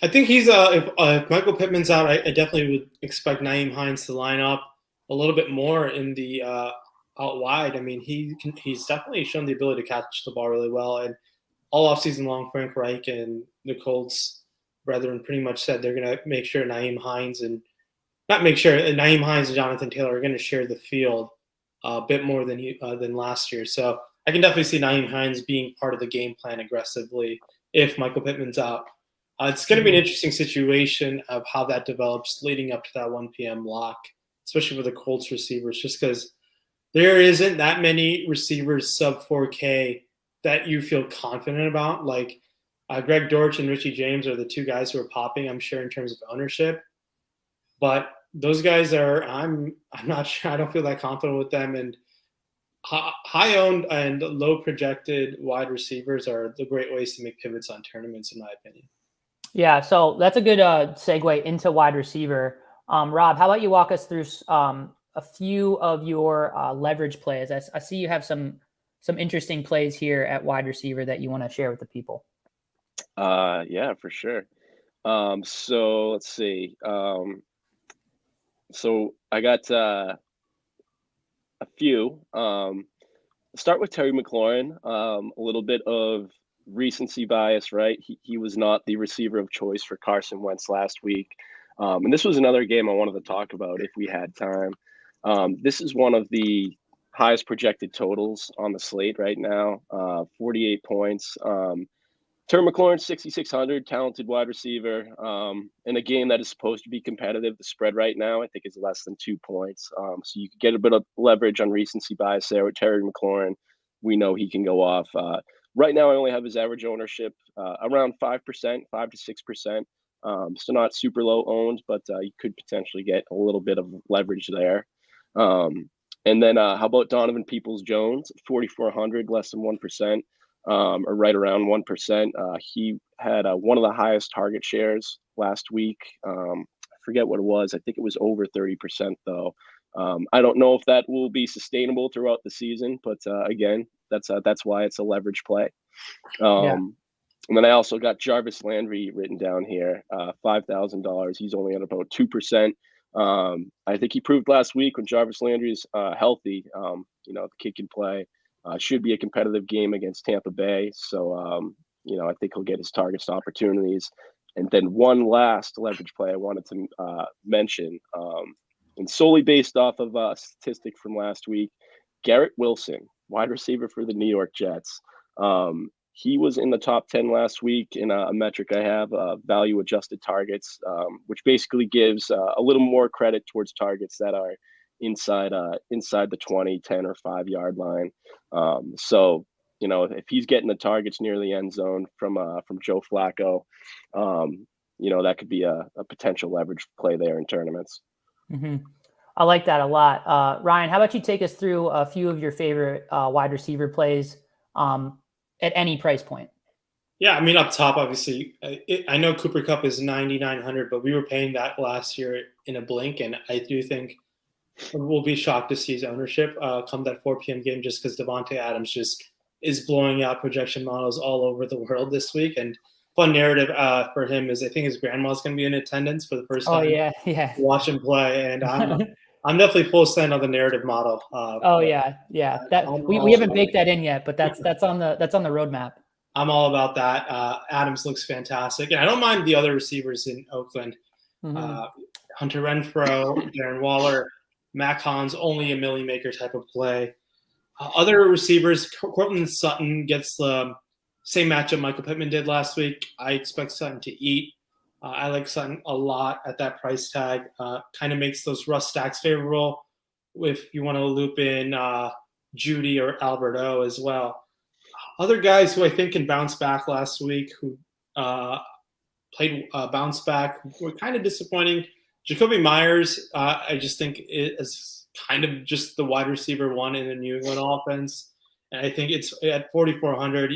I think he's if Michael Pittman's out, I definitely would expect Nyheim Hines to line up a little bit more in the out wide. I mean, he's definitely shown the ability to catch the ball really well, and all offseason long, Frank Reich and the Colts brethren pretty much said they're going to make sure Nyheim Hines and Jonathan Taylor are going to share the field a bit more than last year. So I can definitely see Nyheim Hines being part of the game plan aggressively if Michael Pittman's out. It's going to be an interesting situation of how that develops leading up to that 1 p.m. lock, especially for the Colts receivers, just because there isn't that many receivers sub 4K that you feel confident about. Like Greg Dortch and Richie James are the two guys who are popping, I'm sure, in terms of ownership. But those guys I'm not sure. I don't feel that confident with them. And high owned and low projected wide receivers are the great ways to make pivots on tournaments, in my opinion. Yeah, so that's a good segue into wide receiver. Rob, how about you walk us through a few of your leverage plays? I see you have some interesting plays here at wide receiver that you want to share with the people. Yeah, for sure. So let's see. So I got a few. Start with Terry McLaurin. A little bit of recency bias, right? He was not the receiver of choice for Carson Wentz last week. And this was another game I wanted to talk about if we had time. This is one of the highest projected totals on the slate right now, 48 points. Terry McLaurin, 6,600, talented wide receiver. In a game that is supposed to be competitive, the spread right now, I think, is less than 2 points. So you could get a bit of leverage on recency bias there with Terry McLaurin. We know he can go off. Right now, I only have his average ownership around 5%, 5 to 6%. So not super low owned, but you could potentially get a little bit of leverage there. And then how about Donovan Peoples-Jones, 4,400, less than 1%. Or right around 1%. He had one of the highest target shares last week. I forget what it was. I think it was over 30% though. I don't know if that will be sustainable throughout the season, but again, that's why it's a leverage play. And then I also got Jarvis Landry written down here, $5,000. He's only at about 2%. I think he proved last week when Jarvis Landry is healthy. The kid can play. Should be a competitive game against Tampa Bay. So, I think he'll get his targets and opportunities. And then one last leverage play I wanted to mention, and solely based off of a statistic from last week, Garrett Wilson, wide receiver for the New York Jets. He was in the top 10 last week in a metric I have, value adjusted targets, which basically gives a little more credit towards targets that are inside the 20, 10, or 5-yard line. So, if he's getting the targets near the end zone from Joe Flacco, that could be a potential leverage play there in tournaments. Mm-hmm. I like that a lot. Ryan, how about you take us through a few of your favorite wide receiver plays at any price point? Yeah, I mean, up top, obviously, I know Cooper Kupp is 9,900, but we were paying that last year in a blink, and I do think we'll be shocked to see his ownership come that 4 p.m. game just because Davante Adams just is blowing out projection models all over the world this week. And fun narrative for him is I think his grandma's going to be in attendance for the first time. Oh, yeah. To watch him play, and I'm definitely full send on the narrative model. Yeah. That we haven't baked that in yet, but that's on the roadmap. I'm all about that. Adams looks fantastic, and I don't mind the other receivers in Oakland. Mm-hmm. Hunter Renfrow, Darren Waller, Mac Hans, only a Millie Maker type of play. Other receivers, Courtland Sutton gets the same matchup Michael Pittman did last week. I expect Sutton to eat. I like Sutton a lot at that price tag. Kind of makes those Russ stacks favorable if you want to loop in Judy or Alberto as well. Other guys who I think can bounce back last week who played bounce back were kind of disappointing. Jacoby Myers, I just think is kind of just the wide receiver one in the New England offense. And I think it's at 4,400.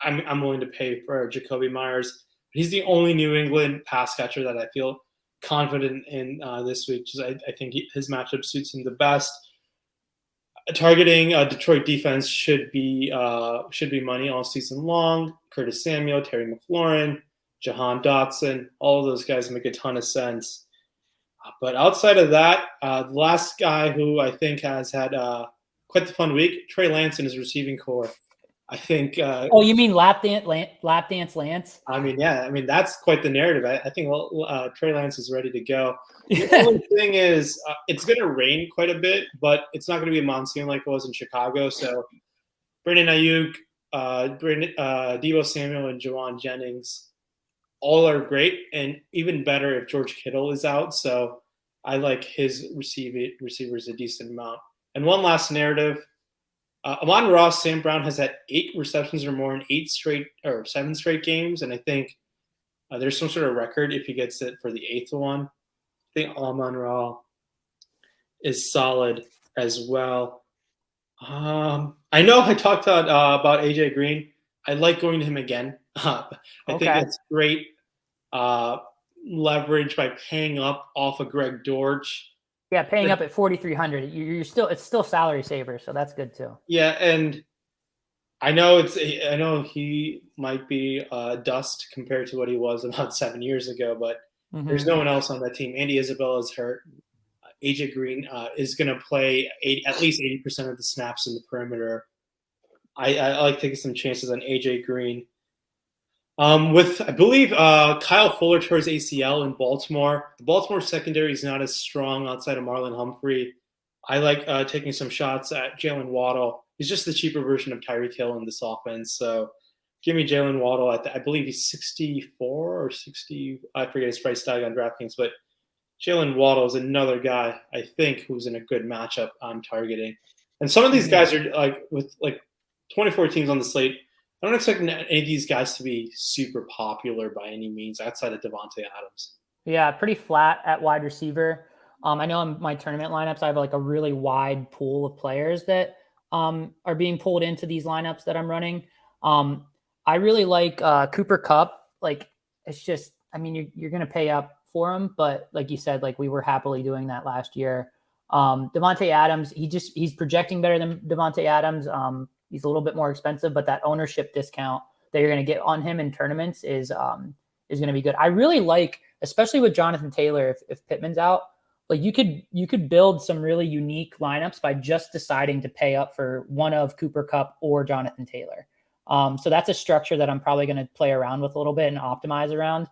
I'm willing to pay for Jacoby Myers. He's the only New England pass catcher that I feel confident in this week. I think his matchup suits him the best. Targeting Detroit defense should be money all season long. Curtis Samuel, Terry McLaurin, Jahan Dotson, all of those guys make a ton of sense. But outside of that, the last guy who I think has had quite the fun week, Trey Lance in his receiving core. I think. Oh, you mean lap dance Lance? I mean, yeah. I mean, that's quite the narrative. I think Trey Lance is ready to go. The only thing is, it's going to rain quite a bit, but it's not going to be a monsoon like it was in Chicago. So, Brandon Ayuk, Deebo Samuel, and Juwan Jennings, all are great, and even better if George Kittle is out. So, I like his receivers a decent amount. And one last narrative. Amon-Ra St. Brown has had 8 receptions or more in 7 straight games, and I think there's some sort of record if he gets it for the 8th one. I think Amon-Ra is solid as well. I know I talked about AJ Green. I like going to him again. I think it's great leverage by paying up off of Greg Dortch. Yeah, paying up at 4,300. It's still salary saver, so that's good too. Yeah, and I know he might be dust compared to what he was about 7 years ago, but there's no one else on that team. Andy Isabella is hurt. AJ Green is going to play at least 80% of the snaps in the perimeter. I like taking some chances on AJ Green. With, I believe, Kyle Fuller tore his ACL in Baltimore. The Baltimore secondary is not as strong outside of Marlon Humphrey. I like taking some shots at Jalen Waddle. He's just the cheaper version of Tyreek Hill in this offense. So give me Jalen Waddle. I believe he's 64 or 60. I forget his price tag on DraftKings. But Jalen Waddle is another guy, I think, who's in a good matchup I'm targeting. And some of these guys are with 24 teams on the slate. I don't expect any of these guys to be super popular by any means outside of Davante Adams. Yeah, pretty flat at wide receiver. I know in my tournament lineups, I have a really wide pool of players that are being pulled into these lineups that I'm running. I really like Cooper Kupp. It's just, I mean, you're going to pay up for him, but like you said, we were happily doing that last year. Davante Adams, he's projecting better than Davante Adams. He's a little bit more expensive, but that ownership discount that you're going to get on him in tournaments is going to be good. I really like, especially with Jonathan Taylor, if Pittman's out, like you could build some really unique lineups by just deciding to pay up for one of Cooper Kupp or Jonathan Taylor. So that's a structure that I'm probably going to play around with a little bit and optimize around.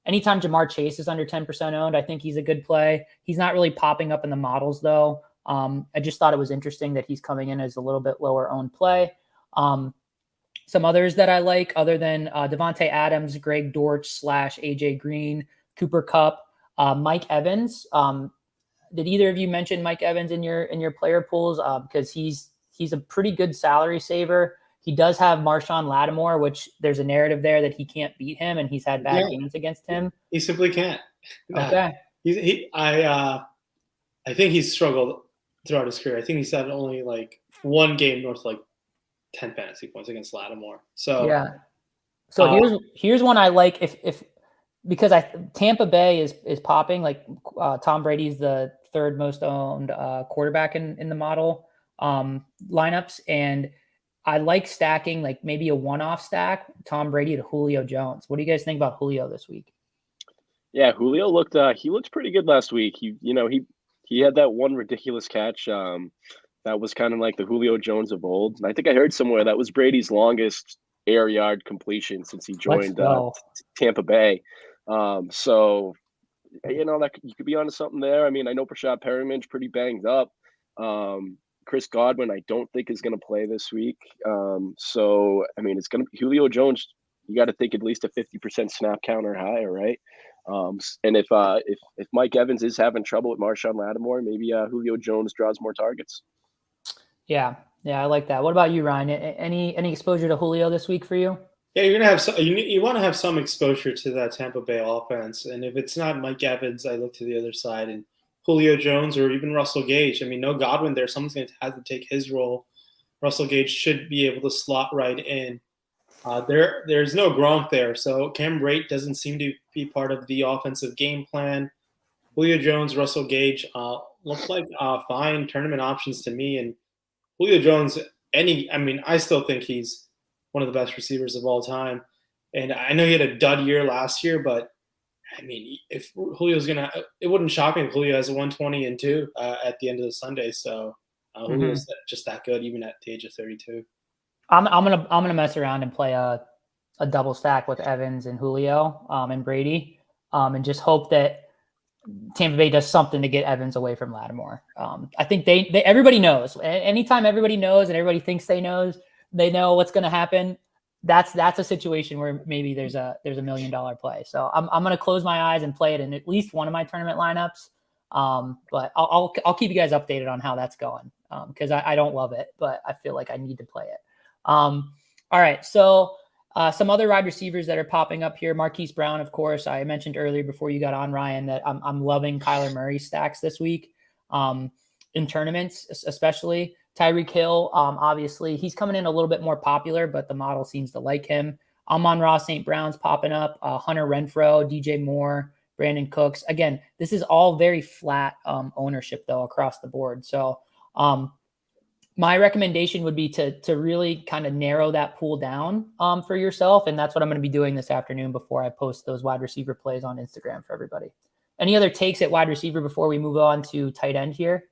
Anytime Jamar Chase is under 10% owned, I think he's a good play. He's not really popping up in the models though. I just thought it was interesting that he's coming in as a little bit lower owned play. Some others that I like other than Devontae Adams, Greg Dortch / AJ Green, Cooper Kupp, Mike Evans. Did either of you mention Mike Evans in your player pools? Because he's a pretty good salary saver. He does have Marshawn Lattimore, which there's a narrative there that he can't beat him, and he's had bad games against him. He simply can't. Okay. I think he's struggled throughout his career. I think he's had only like one game north of like 10 fantasy points against Lattimore. So yeah. So here's one I like if because Tampa Bay is popping. Like Tom Brady's the third most owned quarterback in the model lineups, and I like stacking like maybe a one-off stack Tom Brady to Julio Jones. What do you guys think about Julio this week? Yeah, Julio looked pretty good last week. He had that one ridiculous catch. That was kind of like the Julio Jones of old. And I think I heard somewhere that was Brady's longest air yard completion since he joined Tampa Bay. So, that you could be onto something there. I mean, I know Rashad Perriman's pretty banged up. Chris Godwin, I don't think is going to play this week. So, I mean, it's going to be Julio Jones. You got to think at least a 50% snap count or higher, right? And if Mike Evans is having trouble with Marshawn Lattimore, maybe Julio Jones draws more targets. Yeah, I like that. What about you, Ryan? Any exposure to Julio this week for you? Yeah, you're gonna have you want to have some exposure to that Tampa Bay offense, and if it's not Mike Evans, I look to the other side and Julio Jones or even Russell Gage. I mean, no Godwin there. Someone's going to have to take his role. Russell Gage should be able to slot right in. There's no Gronk there, so Cam Brate doesn't seem to be part of the offensive game plan. Julio Jones, Russell Gage look like fine tournament options to me, and Julio Jones, I still think he's one of the best receivers of all time. And I know he had a dud year last year, but I mean, if Julio's it wouldn't shock me if Julio has a 120 and 2 at the end of the Sunday. So Julio's just that good, even at the age of 32. I'm gonna mess around and play a double stack with Evans and Julio and Brady, and just hope that Tampa Bay does something to get Evans away from Lattimore. I think they everybody knows. Anytime everybody knows and everybody thinks they know what's going to happen. That's a situation where maybe there's a $1 million play. So I'm going to close my eyes and play it in at least one of my tournament lineups. But I'll keep you guys updated on how that's going because I don't love it, but I feel like I need to play it. All right, so. Some other wide receivers that are popping up here. Marquise Brown, of course. I mentioned earlier before you got on, Ryan, that I'm loving Kyler Murray stacks this week in tournaments, especially. Tyreek Hill, obviously, he's coming in a little bit more popular, but the model seems to like him. Amon-Ra St. Brown's popping up. Hunter Renfrow, DJ Moore, Brandon Cooks. Again, this is all very flat ownership, though, across the board. So my recommendation would be to really kind of narrow that pool down for yourself. And that's what I'm going to be doing this afternoon before I post those wide receiver plays on Instagram for everybody. Any other takes at wide receiver before we move on to tight end here?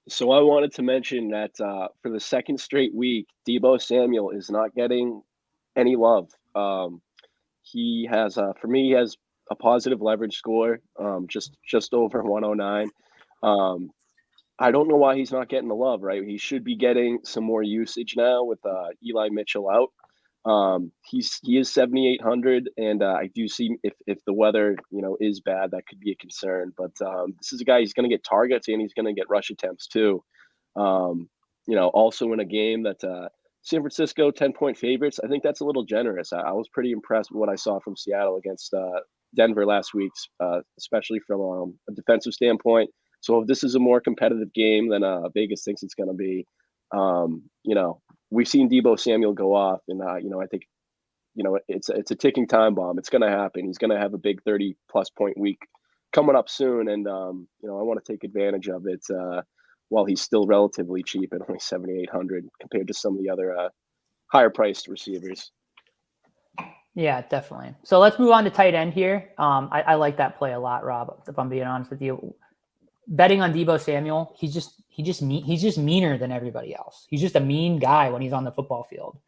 So I wanted to mention that for the second straight week, Deebo Samuel is not getting any love. He has, for me, he has a positive leverage score, just over 109. I don't know why he's not getting the love, right? He should be getting some more usage now with Eli Mitchell out. He is 7,800, and I do see if the weather is bad, that could be a concern. But this is a guy, he's going to get targets and he's going to get rush attempts too. Also in a game that San Francisco 10-point favorites, I think that's a little generous. I was pretty impressed with what I saw from Seattle against Denver last week, especially from a defensive standpoint. So if this is a more competitive game than Vegas thinks it's going to be, we've seen Deebo Samuel go off, and I think, it's a ticking time bomb. It's going to happen. He's going to have a big 30+ point week coming up soon, and I want to take advantage of it while he's still relatively cheap at only 7,800 compared to some of the other higher priced receivers. Yeah, definitely. So let's move on to tight end here. I like that play a lot, Rob, if I'm being honest with you. betting on Deebo Samuel, he's just meaner than everybody else. He's just a mean guy when he's on the football field.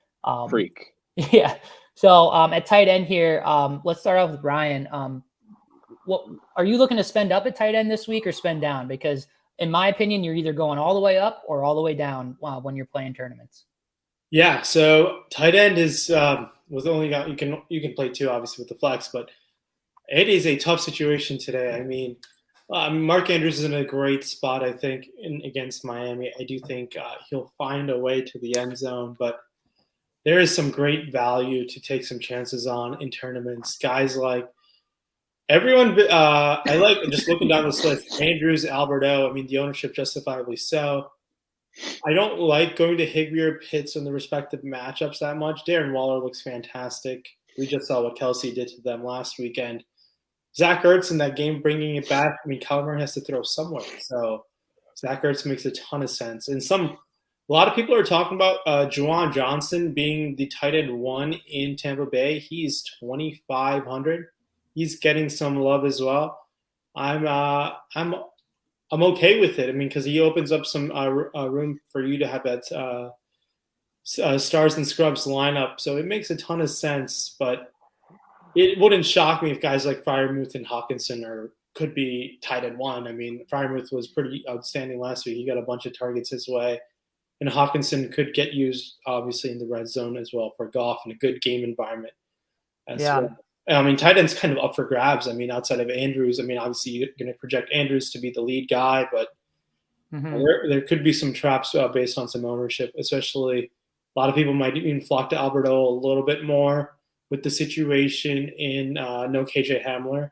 Freak. Yeah. So at tight end here, let's start off with Brian. What are you looking to spend up at tight end this week or spend down? Because in my opinion, you're either going all the way up or all the way down when you're playing tournaments. Yeah, so tight end is with only you can play two obviously with the flex, but it is a tough situation today. I mean, Mark Andrews is in a great spot, I think, against Miami. I do think he'll find a way to the end zone, but there is some great value to take some chances on in tournaments. Guys like everyone, I like just looking down this list. Andrews, Alberto. I mean, the ownership justifiably so. I don't like going to Higbee or Pitts in the respective matchups that much. Darren Waller looks fantastic. We just saw what Kelsey did to them last weekend. Zach Ertz in that game, bringing it back. I mean, Kyler Murray has to throw somewhere. So Zach Ertz makes a ton of sense. And a lot of people are talking about Juwan Johnson being the tight end 1 in Tampa Bay. He's 2,500. He's getting some love as well. I'm okay with it. I mean, because he opens up some room for you to have that stars and scrubs lineup. So it makes a ton of sense. But it wouldn't shock me if guys like Freiermuth and Hawkinson could be tight end 1. I mean, Freiermuth was pretty outstanding last week. He got a bunch of targets his way. And Hawkinson could get used, obviously, in the red zone as well for Goff in a good game environment as well. I mean, tight end's kind of up for grabs. I mean, outside of Andrews, I mean, obviously you're going to project Andrews to be the lead guy, but there could be some traps based on some ownership, especially a lot of people might even flock to Alberto a little bit more with the situation in no KJ Hamler.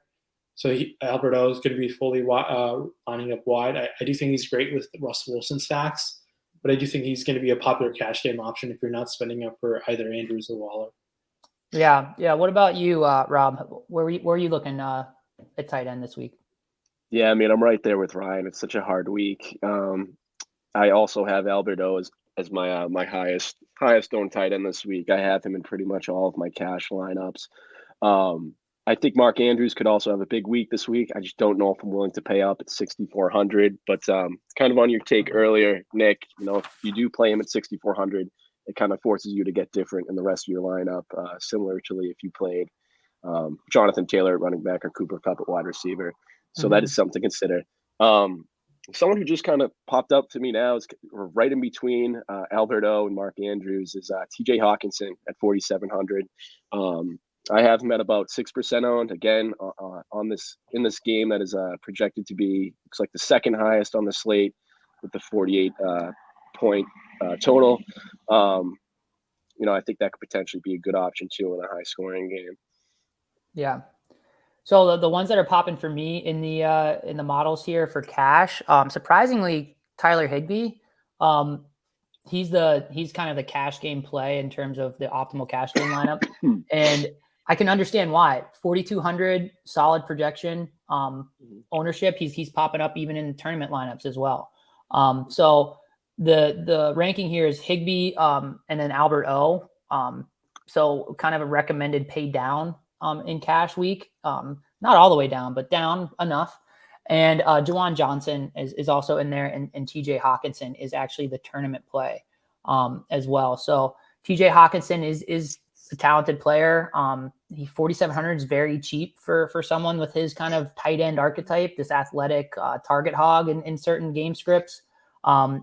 So Alberto is going to be fully lining up wide. I do think he's great with Russell Wilson stacks, but I do think he's going to be a popular cash game option if you're not spending up for either Andrews or Waller. Yeah. What about you, Rob? Where are you looking at tight end this week? Yeah, I mean, I'm right there with Ryan. It's such a hard week. I also have Alberto as my my highest owned tight end this week. I have him in pretty much all of my cash lineups. I think Mark Andrews could also have a big week this week. I just don't know if I'm willing to pay up at 6,400. But kind of on your take earlier, Nick, if you do play him at 6,400, it kind of forces you to get different in the rest of your lineup, similar to if you played Jonathan Taylor at running back or Cooper Kupp at wide receiver. So that is something to consider. Someone who just kind of popped up to me now is right in between Alberto and Mark Andrews is TJ Hawkinson at 4,700. I have him at about 6% owned again in this game that is projected to be looks like the second highest on the slate with the 48 point total. I think that could potentially be a good option too in a high scoring game. Yeah. So the ones that are popping for me in the models here for cash, surprisingly, Tyler Higbee, he's kind of the cash game play in terms of the optimal cash game lineup, and I can understand why. 4,200 solid projection, ownership. He's popping up even in tournament lineups as well. So the ranking here is Higbee and then Albert O. So kind of a recommended pay down in cash week. Not all the way down, but down enough. And Juwan Johnson is also in there, and TJ Hawkinson is actually the tournament play as well. So TJ Hawkinson is a talented player. 4,700 is very cheap for someone with his kind of tight end archetype, this athletic target hog in certain game scripts.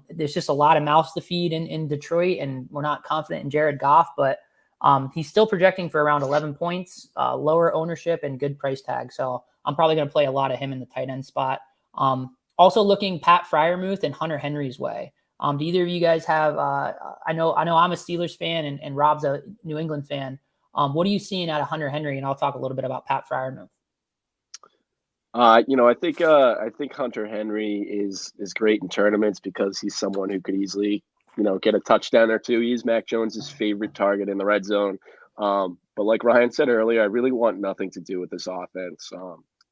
There's just a lot of mouths to feed in Detroit, and we're not confident in Jared Goff, but he's still projecting for around 11 points, lower ownership and good price tag. So I'm probably going to play a lot of him in the tight end spot. Also looking Pat Freiermuth and Hunter Henry's way. Do either of you guys have, I know I'm a Steelers fan and Rob's a New England fan. What are you seeing out of Hunter Henry? And I'll talk a little bit about Pat Freiermuth. I think Hunter Henry is great in tournaments because he's someone who could easily, get a touchdown or two. He's Mac Jones's favorite target in the red zone. But like Ryan said earlier, I really want nothing to do with this offense.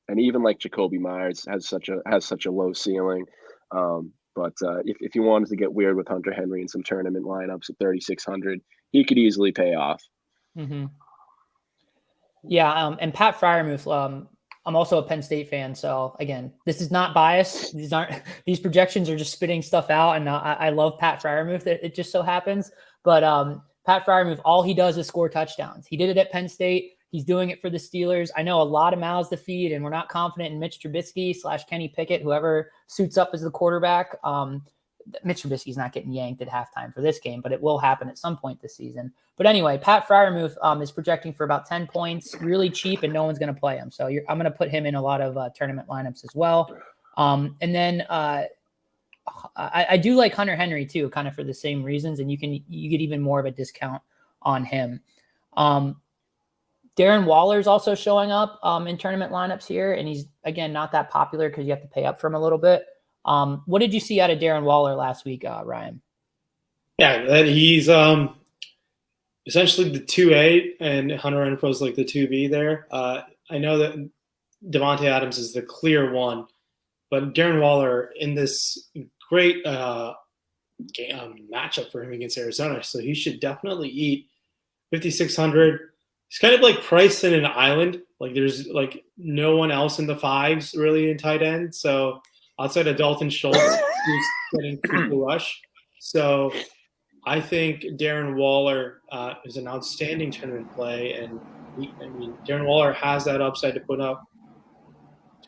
And even like Jacoby Myers has such a low ceiling. But if you wanted to get weird with Hunter Henry in some tournament lineups at 3,600, he could easily pay off. Mm-hmm. Yeah, and Pat Freiermuth, I'm also a Penn State fan. So again, this is not bias. These projections are just spitting stuff out. And I love Pat Freiermuth. It just so happens. But Pat Freiermuth, all he does is score touchdowns. He did it at Penn State. He's doing it for the Steelers. I know a lot of mouths to feed, and we're not confident in Mitch Trubisky / Kenny Pickett, whoever suits up as the quarterback. Mitch Trubisky's not getting yanked at halftime for this game, but it will happen at some point this season. But anyway, Pat Freiermuth is projecting for about 10 points, really cheap, and no one's going to play him. So I'm going to put him in a lot of tournament lineups as well. And then I do like Hunter Henry too, kind of for the same reasons, and you get even more of a discount on him. Darren Waller's also showing up in tournament lineups here, and he's, again, not that popular because you have to pay up for him a little bit. What did you see out of Darren Waller last week, Ryan? Yeah, he's essentially the 2A, and Hunter Renfrow is like the 2B there. I know that Devontae Adams is the clear one, but Darren Waller in this great matchup for him against Arizona, so he should definitely eat 5,600. He's kind of like priced in an island. Like there's like no one else in the fives really in tight end. So outside of Dalton Schultz, who's getting Cooper Rush. So I think Darren Waller is an outstanding tournament play. And Darren Waller has that upside to put up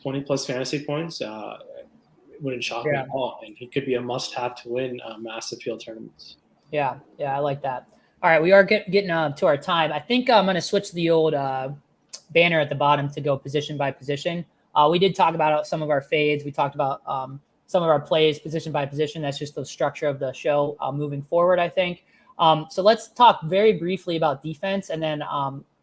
20 plus fantasy points. It wouldn't shock me at all. And he could be a must have to win massive field tournaments. Yeah, I like that. All right, we are getting to our time. I think I'm going to switch the old banner at the bottom to go position by position. We did talk about some of our fades. We talked about some of our plays position by position. That's just the structure of the show moving forward, I think. So let's talk very briefly about defense, and then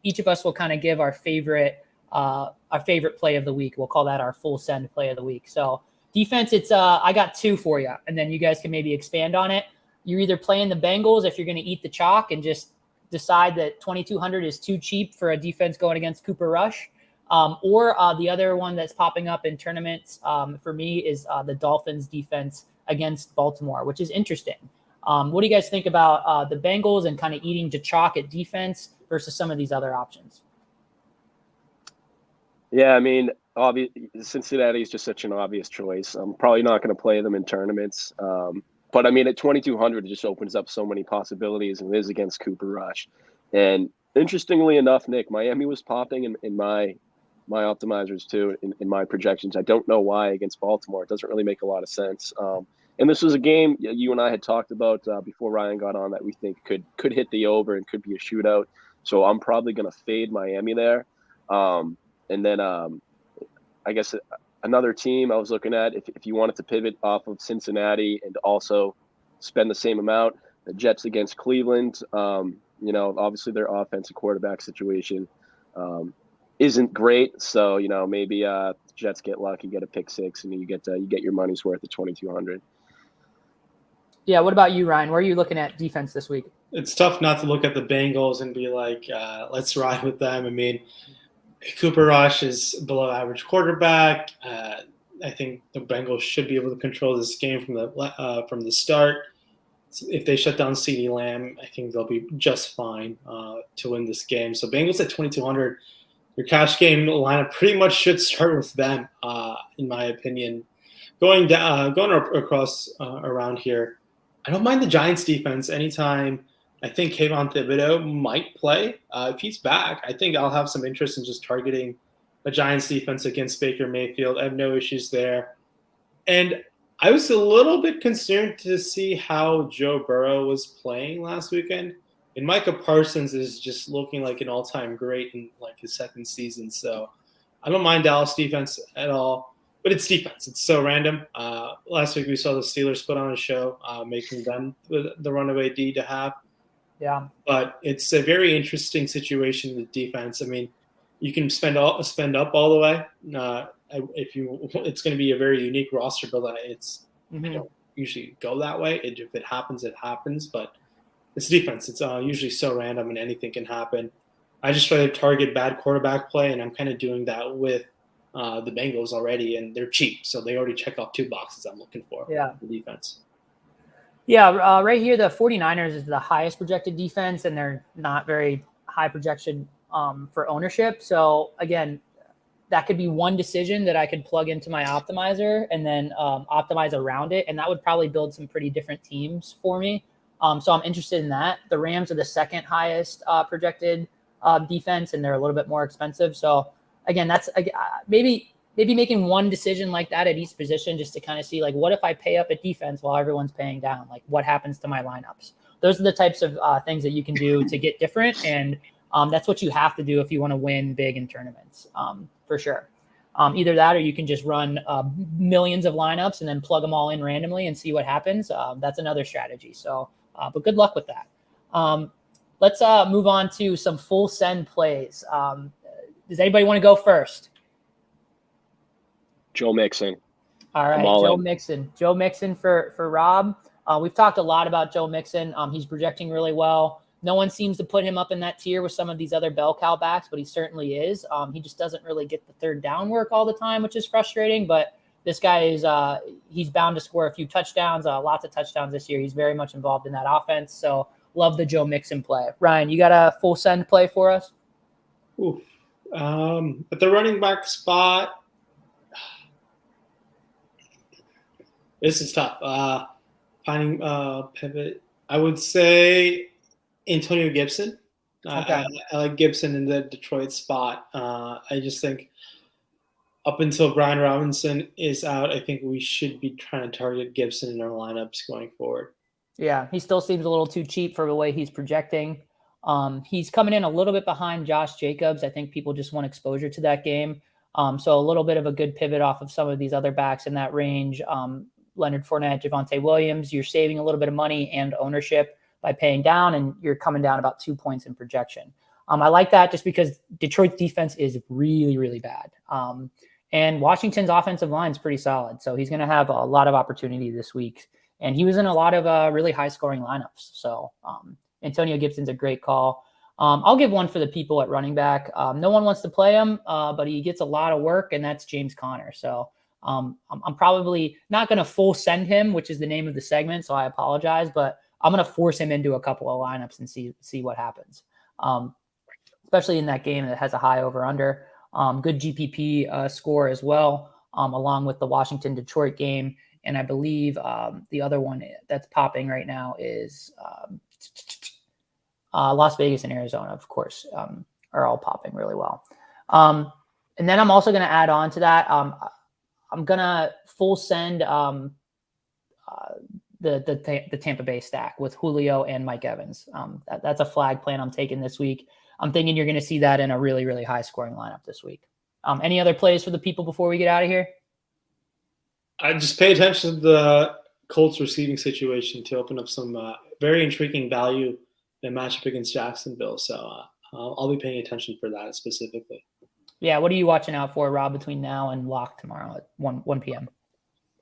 each of us will kind of give our favorite play of the week. We'll call that our full send play of the week. So defense, it's I got two for you, and then you guys can maybe expand on it. You're either playing the Bengals if you're going to eat the chalk and just decide that 2,200 is too cheap for a defense going against Cooper Rush, or the other one that's popping up in tournaments for me is the Dolphins defense against Baltimore, which is interesting. What do you guys think about the Bengals and kind of eating to chalk at defense versus some of these other options? Yeah, I mean, Cincinnati is just such an obvious choice. I'm probably not going to play them in tournaments. But I mean, at 2,200, it just opens up so many possibilities, and it is against Cooper Rush. And interestingly enough, Nick, Miami was popping in my optimizers too, in my projections. I don't know why against Baltimore. It doesn't really make a lot of sense. And this was a game you and I had talked about before Ryan got on that we think could hit the over and could be a shootout. So I'm probably going to fade Miami there. And then I guess another team I was looking at, if you wanted to pivot off of Cincinnati and also spend the same amount, the Jets against Cleveland, obviously their offensive quarterback situation isn't great. So, maybe Jets get lucky, get a pick six, and you get your money's worth at 2,200. Yeah. What about you, Ryan? Where are you looking at defense this week? It's tough not to look at the Bengals and be like, let's ride with them. I mean, Cooper Rush is below average quarterback. I think the Bengals should be able to control this game from the start. If they shut down CeeDee Lamb, I think they'll be just fine to win this game. So Bengals at 2,200, your cash game lineup pretty much should start with them, in my opinion. Going across around here, I don't mind the Giants defense anytime. I think Kayvon Thibodeau might play. If he's back, I think I'll have some interest in just targeting a Giants defense against Baker Mayfield. I have no issues there. And I was a little bit concerned to see how Joe Burrow was playing last weekend. And Micah Parsons is just looking like an all-time great in like his second season. So I don't mind Dallas defense at all. But it's defense. It's so random. Last week we saw the Steelers put on a show, making them the runaway D to have. Yeah, but it's a very interesting situation with defense. I mean, you can spend up all the way. It's going to be a very unique roster build. It's I don't usually go that way. If it happens, it happens. But it's defense. It's usually so random, and anything can happen. I just try to target bad quarterback play, and I'm kind of doing that with the Bengals already, and they're cheap, so they already check off two boxes I'm looking for. Yeah, the defense. Yeah, right here, the 49ers is the highest projected defense, and they're not very high projection for ownership. So, again, that could be one decision that I could plug into my optimizer and then optimize around it. And that would probably build some pretty different teams for me. So I'm interested in that. The Rams are the second highest projected defense, and they're a little bit more expensive. So again, that's maybe making one decision like that at each position just to kind of see, like, what if I pay up at defense while everyone's paying down? Like, what happens to my lineups? Those are the types of things that you can do to get different. And that's what you have to do if you want to win big in tournaments, for sure. Either that, or you can just run millions of lineups and then plug them all in randomly and see what happens. That's another strategy. So, but good luck with that. Let's move on to some full send plays. Does anybody want to go first? Joe Mixon. All right, Joe Mixon. Joe Mixon for Rob. We've talked a lot about Joe Mixon. He's projecting really well. No one seems to put him up in that tier with some of these other bell cow backs, but he certainly is. He just doesn't really get the third down work all the time, which is frustrating. But this guy is he's bound to score a few touchdowns, lots of touchdowns this year. He's very much involved in that offense. So love the Joe Mixon play. Ryan, you got a full send play for us? Ooh. At the running back spot, this is tough. Finding pivot, I would say Antonio Gibson. Okay. I like Gibson in the Detroit spot. I just think up until Brian Robinson is out, I think we should be trying to target Gibson in our lineups going forward. Yeah, he still seems a little too cheap for the way he's projecting. He's coming in a little bit behind Josh Jacobs. I think people just want exposure to that game. So a little bit of a good pivot off of some of these other backs in that range. Leonard Fournette, Javonte Williams, you're saving a little bit of money and ownership by paying down, and you're coming down about 2 points in projection. I like that just because Detroit's defense is really, really bad. And Washington's offensive line is pretty solid. So he's going to have a lot of opportunity this week. And he was in a lot of really high-scoring lineups. So Antonio Gibson's a great call. I'll give one for the people at running back. No one wants to play him, but he gets a lot of work, and that's James Conner. So I'm probably not going to full send him, which is the name of the segment, so I apologize, but I'm going to force him into a couple of lineups and see what happens, especially in that game that has a high over-under. Good GPP score as well, along with the Washington-Detroit game. And I believe the other one that's popping right now is Las Vegas and Arizona, of course, are all popping really well. And then I'm also going to add on to that. I'm going to full send the Tampa Bay stack with Julio and Mike Evans. That's a flag plan I'm taking this week. I'm thinking you're going to see that in a really, really high scoring lineup this week. Any other plays for the people before we get out of here? I just pay attention to the Colts receiving situation to open up some very intriguing value in matchup against Jacksonville. So I'll be paying attention for that specifically. Yeah. What are you watching out for, Rob, between now and lock tomorrow at 1 p.m.?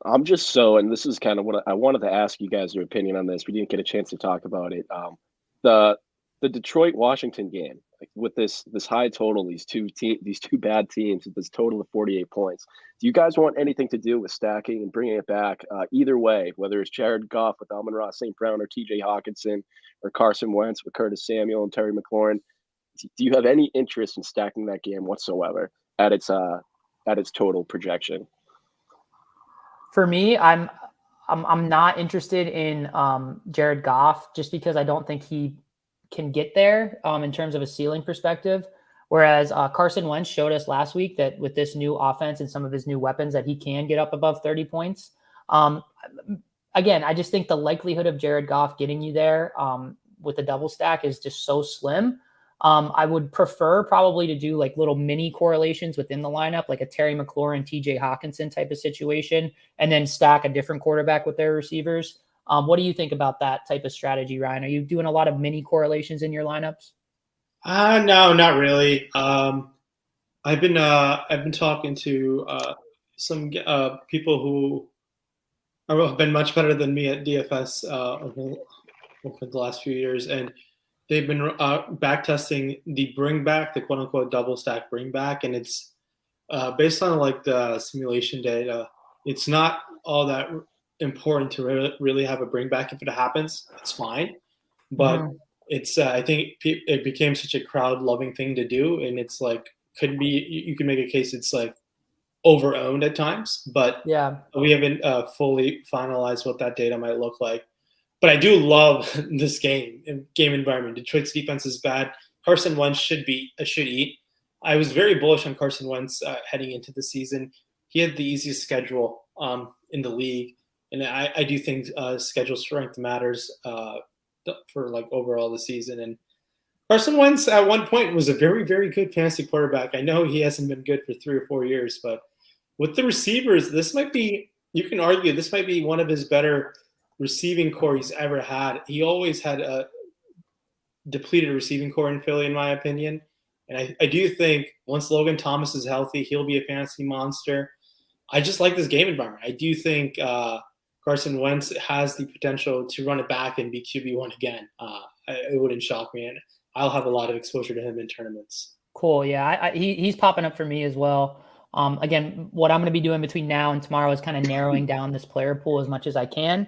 I'm just and this is kind of what I wanted to ask you guys your opinion on this. We didn't get a chance to talk about it. The Detroit-Washington game, like with this high total, these two bad teams with this total of 48 points. Do you guys want anything to do with stacking and bringing it back? Either way, whether it's Jared Goff with Amon-Ra St. Brown or T.J. Hawkinson or Carson Wentz with Curtis Samuel and Terry McLaurin. Do you have any interest in stacking that game whatsoever at its total projection? For me, I'm not interested in Jared Goff just because I don't think he can get there in terms of a ceiling perspective. Whereas Carson Wentz showed us last week that with this new offense and some of his new weapons that he can get up above 30 points. Again, I just think the likelihood of Jared Goff getting you there with a double stack is just so slim. I would prefer probably to do like little mini correlations within the lineup, like a Terry McLaurin, TJ Hawkinson type of situation, and then stack a different quarterback with their receivers. What do you think about that type of strategy, Ryan? Are you doing a lot of mini correlations in your lineups? No, not really. I've been talking to some people who have been much better than me at DFS over the last few years, and they've been back testing the bring back, the quote unquote double stack bring back, and it's based on like the simulation data. It's not all that important to really have a bring back. If it happens, it's fine, but it's I think it became such a crowd loving thing to do, and it's like could be, you can make a case it's like over-owned at times, but Yeah. we haven't fully finalized what that data might look like. But I do love this game environment. Detroit's defense is bad. Carson Wentz should eat. I was very bullish on Carson Wentz heading into the season. He had the easiest schedule in the league, and I do think schedule strength matters for like overall the season. And Carson Wentz at one point was a very, very good fantasy quarterback. I know he hasn't been good for 3 or 4 years, but with the receivers, you can argue this might be one of his better receiving core he's ever had. He always had a depleted receiving core in Philly, in my opinion. And I do think once Logan Thomas is healthy, he'll be a fantasy monster. I just like this game environment. I do think Carson Wentz has the potential to run it back and be QB1 again. It wouldn't shock me, and I'll have a lot of exposure to him in tournaments. Cool. Yeah, he's popping up for me as well. Again, what I'm going to be doing between now and tomorrow is kind of narrowing down this player pool as much as I can.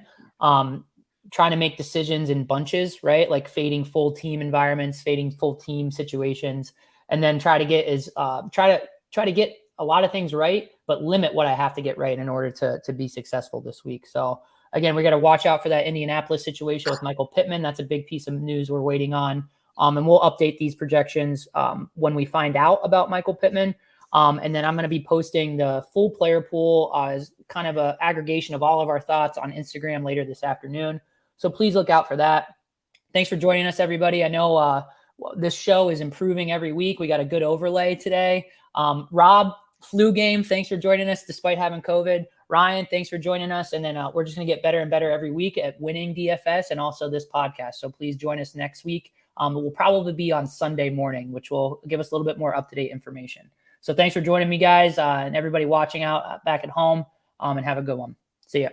Trying to make decisions in bunches, right? Like fading full team environments, fading full team situations, and then try to get a lot of things right, but limit what I have to get right in order to be successful this week. So again, we got to watch out for that Indianapolis situation with Michael Pittman. That's a big piece of news we're waiting on. And we'll update these projections when we find out about Michael Pittman. And then I'm going to be posting the full player pool as kind of an aggregation of all of our thoughts on Instagram later this afternoon. So please look out for that. Thanks for joining us, everybody. I know this show is improving every week. We got a good overlay today. Rob, flu game, thanks for joining us despite having COVID. Ryan, thanks for joining us. And then we're just going to get better and better every week at winning DFS and also this podcast. So please join us next week. It will probably be on Sunday morning, which will give us a little bit more up-to-date information. So thanks for joining me, guys, and everybody watching out back at home, and have a good one. See ya.